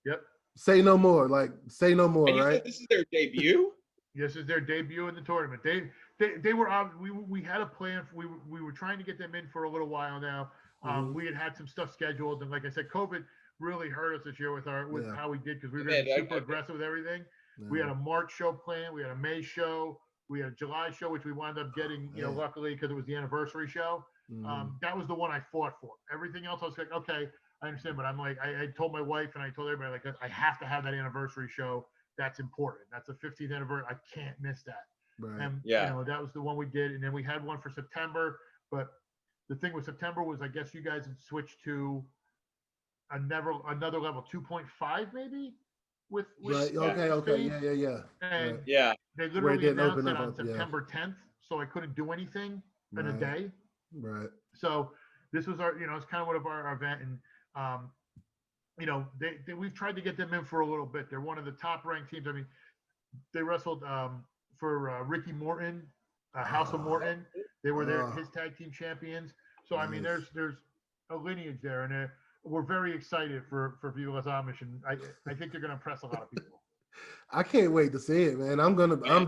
Say no more. Like, say no more, And you right? said this is their debut? This is their debut in the tournament. They were we had a plan. We were trying to get them in for a little while now. We had some stuff scheduled, and like I said, COVID really hurt us this year with how we did, because we were going to be super aggressive with everything. Yeah. We had a March show planned. We had a May show. We had a July show, which we wound up getting, luckily, because it was the anniversary show. That was the one I fought for. Everything else, I was like, okay, I understand, but I'm like, I told my wife and I told everybody, like, I have to have that anniversary show. That's important. That's the 15th anniversary. I can't miss that. Right. And that was the one we did, and then we had one for September. But the thing with September was, I guess you guys had switched to another level, 2.5 maybe. With right. Okay. Yeah. And right. They literally announced it on September 10th, so I couldn't do anything in a day. Right. So this was our, it's kind of one of our event, and we've tried to get them in for a little bit. They're one of the top ranked teams. I mean, they wrestled for Ricky Morton, House of Morton. They were his tag team champions. So I mean, there's a lineage there, and we're very excited for Viva Las Amish, and I think they're going to impress a lot of people. I can't wait to see it, man. I'm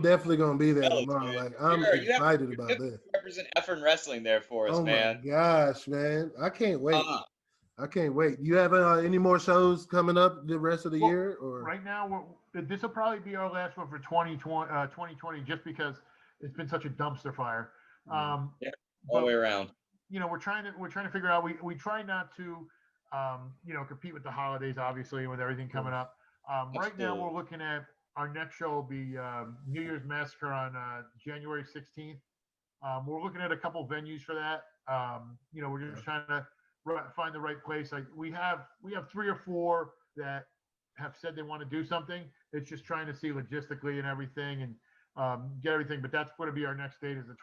definitely gonna be there tomorrow. Like, I'm excited about this. Represent effing wrestling there for us, man. Oh my gosh, man! I can't wait. I can't wait. You have any more shows coming up the rest of the year? Or right now, this will probably be our last one for 2020, just because it's been such a dumpster fire. All the way around. We're trying to figure out. We try not to, compete with the holidays, obviously, with everything coming up. Right now, we're looking at our next show will be New Year's Massacre on January 16th. We're looking at a couple venues for that. We're just trying to find the right place. Like we have 3 or 4 that have said they want to do something. It's just trying to see logistically and everything and get everything. But that's going to be our next date is the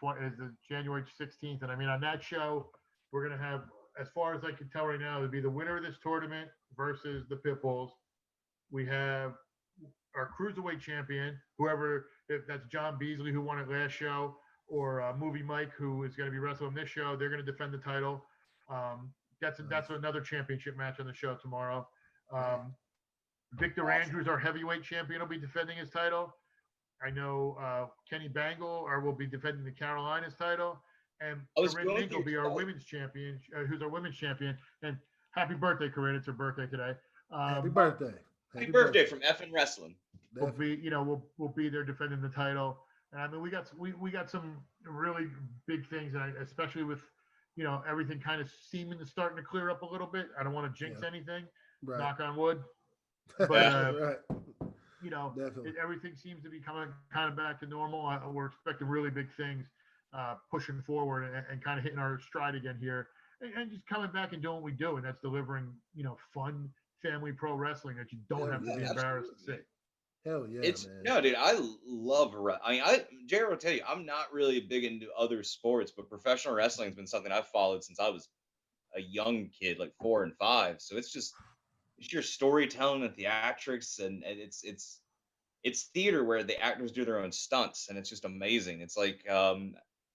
January 16th. And I mean, on that show, we're going to have, as far as I can tell right now, it'll be the winner of this tournament versus the Pitbulls. We have our Cruiserweight champion, if that's John Beasley, who won it last show, or Movie Mike, who is going to be wrestling this show. They're going to defend the title. That's another championship match on the show tomorrow. Victor Andrews, our heavyweight champion, will be defending his title. I know Kenny Bangle will be defending the Carolinas title. And Corinne Mink will be our women's champion, who's our women's champion. And happy birthday, Corinne. It's her birthday today. Happy birthday. Happy birthday from effing wrestling. We'll be there defending the title. And I mean, we got some really big things, and especially with, everything kind of starting to clear up a little bit. I don't want to jinx anything, knock on wood. But, everything seems to be coming kind of back to normal. We're expecting really big things pushing forward and kind of hitting our stride again here. And just coming back and doing what we do, and that's delivering, fun family pro wrestling that you don't have to be embarrassed to see. Hell yeah, man. No, dude, I love Jared will tell you, I'm not really big into other sports, but professional wrestling has been something I've followed since I was a young kid, like 4 and 5. So it's your storytelling and theatrics, and it's theater where the actors do their own stunts, and it's just amazing. It's like I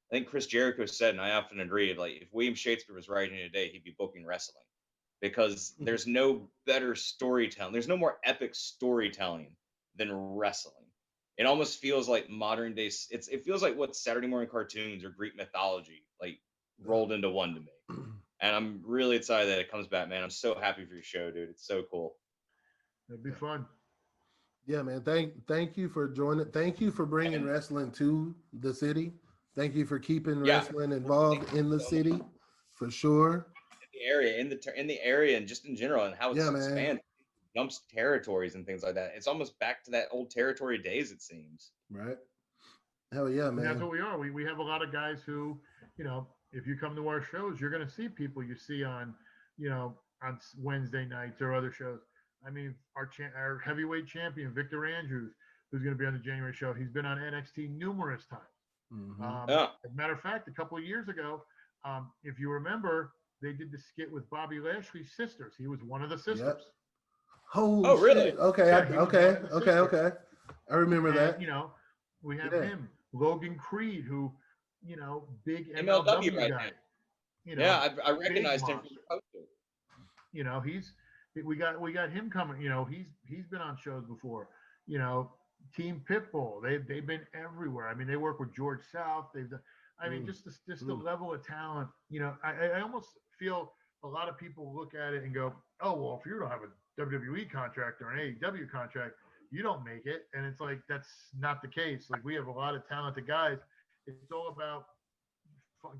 think Chris Jericho said, and I often agree, like if William Shakespeare was writing today, he'd be booking wrestling, because there's no better storytelling. There's no more epic storytelling than wrestling. It almost feels like modern day. It feels like what Saturday morning cartoons or Greek mythology like rolled into one to me. And I'm really excited that it comes back, man. I'm so happy for your show, dude. It's so cool. It'd be fun. Yeah, man. Thank you for joining. Thank you for bringing wrestling to the city. Thank you for keeping wrestling involved in the city, for sure. In the area, and just in general, and how it's expanded. Jumps territories and things like that. It's almost back to that old territory days, it seems. Right. Hell yeah, man. And that's what we are. We have a lot of guys who, if you come to our shows, you're going to see people you see on, on Wednesday nights or other shows. I mean, our heavyweight champion, Victor Andrews, who's going to be on the January show, he's been on NXT numerous times. Mm-hmm. As a matter of fact, a couple of years ago, if you remember, they did the skit with Bobby Lashley's sisters. He was one of the sisters. Yep. Holy really? Shit. Okay. Okay. I remember that. We have him, Logan Creed, who, big MLW guy. I recognized him from the poster. We got him coming. You know, he's been on shows before. You know, Team Pitbull. They've been everywhere. I mean, they work with George South. They've done. I mean, just the level of talent. You know, I almost feel a lot of people look at it and go, oh well, if you don't have a WWE contract or an AEW contract, you don't make it. And it's like that's not the case. Like we have a lot of talented guys. It's all about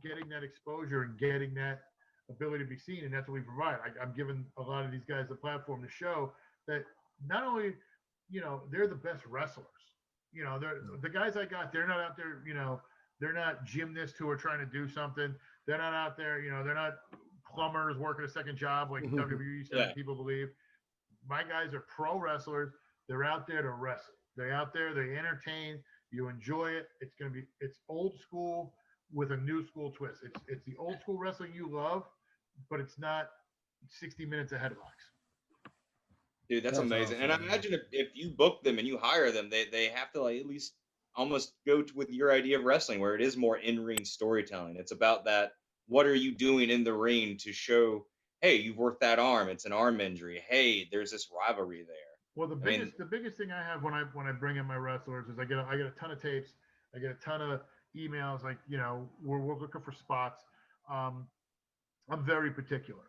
getting that exposure and getting that ability to be seen, and that's what we provide. I'm giving a lot of these guys the platform to show that not only, you know, they're the best wrestlers. You know, they're the guys I got. They're not out there. You know, they're not gymnasts who are trying to do something. They're not out there. You know, they're not plumbers working a second job like WWE said people believe. My guys are pro wrestlers. They're out there to wrestle. They're out there. They entertain. You enjoy it. It's old school with a new school twist. It's the old school wrestling you love, but it's not 60 minutes of headlocks. Dude, that's amazing. Awesome, and I imagine if you book them and you hire them, they have to like at least almost go with your idea of wrestling, where it is more in-ring storytelling. It's about that. What are you doing in the ring to show, hey, you've worked that arm. It's an arm injury. Hey, there's this rivalry there. Well, the biggest thing I have when I bring in my wrestlers is I get a ton of tapes. I get a ton of emails. Like, you know, we're looking for spots. I'm very particular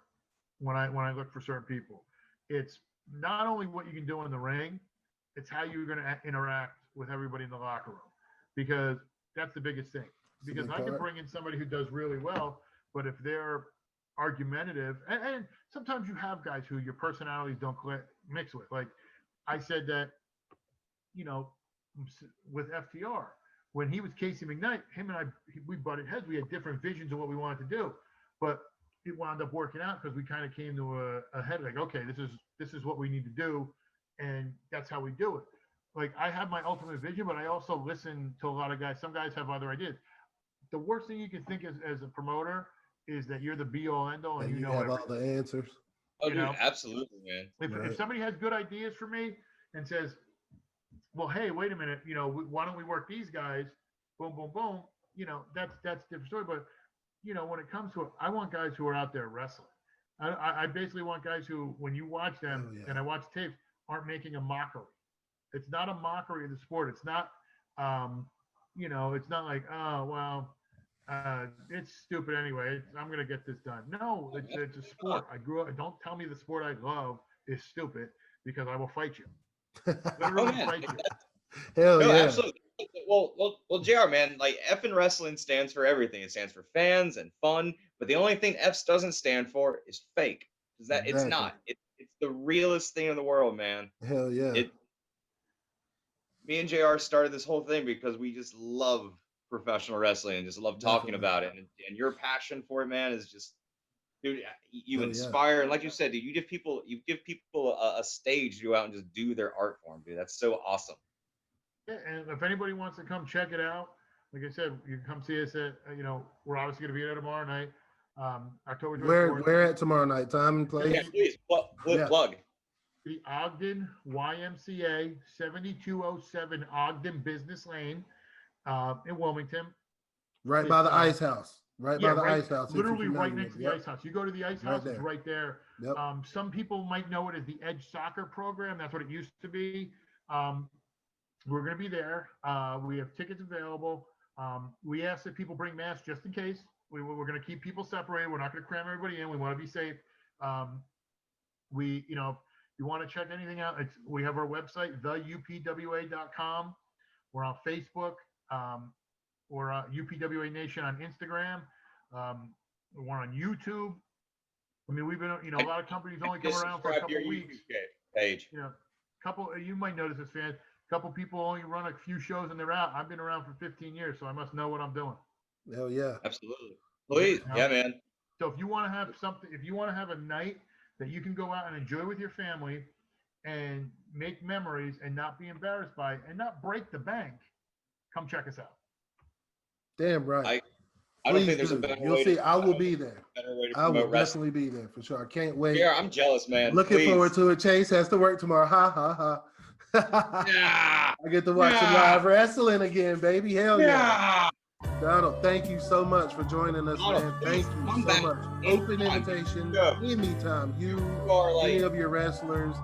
when I look for certain people. It's not only what you can do in the ring, it's how you're going to interact with everybody in the locker room, because that's the biggest thing. Because I can bring in somebody who does really well, but if they're argumentative, and sometimes you have guys who your personalities don't mix with. Like I said that, you know, with FTR, when he was Casey McKnight, him and we butted heads. We had different visions of what we wanted to do, but it wound up working out because we kind of came to a head like, okay, this is what we need to do, and that's how we do it. Like I have my ultimate vision, but I also listen to a lot of guys. Some guys have other ideas. The worst thing you can think as a promoter is that you're the be all end all and you know have everything. all the answers. Oh, dude, absolutely, man. If somebody has good ideas for me and says, well, hey, wait a minute, you know, why don't we work these guys? Boom, boom, boom. You know, that's a different story. But, you know, when it comes to it, I want guys who are out there wrestling. I basically want guys who, when you watch them and I watch tapes, aren't making a mockery. It's not a mockery of the sport. It's not, you know, it's not like, oh, well, it's stupid anyway. I'm going to get this done. No, it's a sport. I grew up. Don't tell me the sport I love is stupid, because I will fight you. Literally fight you. Hell yeah. Absolutely. Well, JR, man, like effing wrestling stands for everything. It stands for fans and fun, but the only thing F doesn't stand for is fake. Is that It's not. It's the realest thing in the world, man. Hell yeah. Me and JR started this whole thing because we just love professional wrestling and just love talking about it. And your passion for it, man, is just, dude, you inspire. And like you said, dude, you give people a stage to go out and just do their art form, dude. That's so awesome. Yeah, and if anybody wants to come check it out, like I said, you can come see us at, you know, we're obviously going to be there tomorrow night. October 24th. Where at tomorrow night? Time and place? Yeah, please. Plug. The Ogden YMCA, 7207 Ogden Business Lane in Wilmington. Right by the Ice House. By the Ice House. Literally right next to the Ice House. You go to the Ice House, it's right there. Yep. Some people might know it as the Edge Soccer Program. That's what it used to be. We're going to be there. We have tickets available. We ask that people bring masks just in case. We're going to keep people separated. We're not going to cram everybody in. We want to be safe. You know, if you want to check anything out, we have our website, theupwa.com. We're on Facebook. We're UPWA Nation on Instagram. We're on YouTube. I mean, we've been, you know, a lot of companies only come around for a couple weeks. Page. You know, you might notice this, fans. A couple people only run a few shows and they're out. I've been around for 15 years, so I must know what I'm doing. Hell yeah. Absolutely. Please. Yeah, man. So if you want to have if you want to have a night that you can go out and enjoy with your family and make memories and not be embarrassed by it and not break the bank, come check us out. Damn right. I don't think there's a better way. You'll see, I will be there. I will definitely be there for sure. I can't wait. Yeah, I'm jealous, man. Looking forward to it. Chase has to work tomorrow. Ha ha ha. Yeah. I get to watch some live wrestling again, baby. Hell yeah. Donald, thank you so much for joining us, Donald, man. Thank you come so back much. anytime. Open invitation Yeah. anytime. You are like, any of your wrestlers,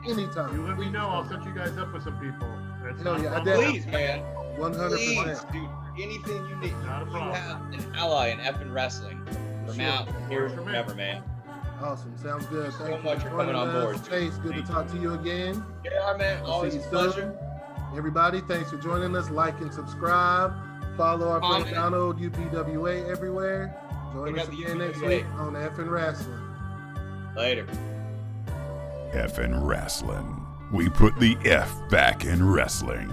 anytime. You let me know. I'll set you guys up with some people. That's Hell not a yeah, I problem. please, man. 100%. Please, dude. Anything you need. Not a You problem. have an ally in effing wrestling. From Sure. now, here, Works for me. forever, man. Awesome. Sounds good. So Thank you much for coming on joining board, us. dude. Chase, good to Thank talk to you again. Yeah, man. I'll Always see a you pleasure. soon. Everybody, thanks for joining us. Like and subscribe. Follow our friend Comment. Donald, UPWA, everywhere. Join Check us out the again next UPWA. week on Effin' Wrestling. Later. Effin' wrestling. We put the F back in wrestling.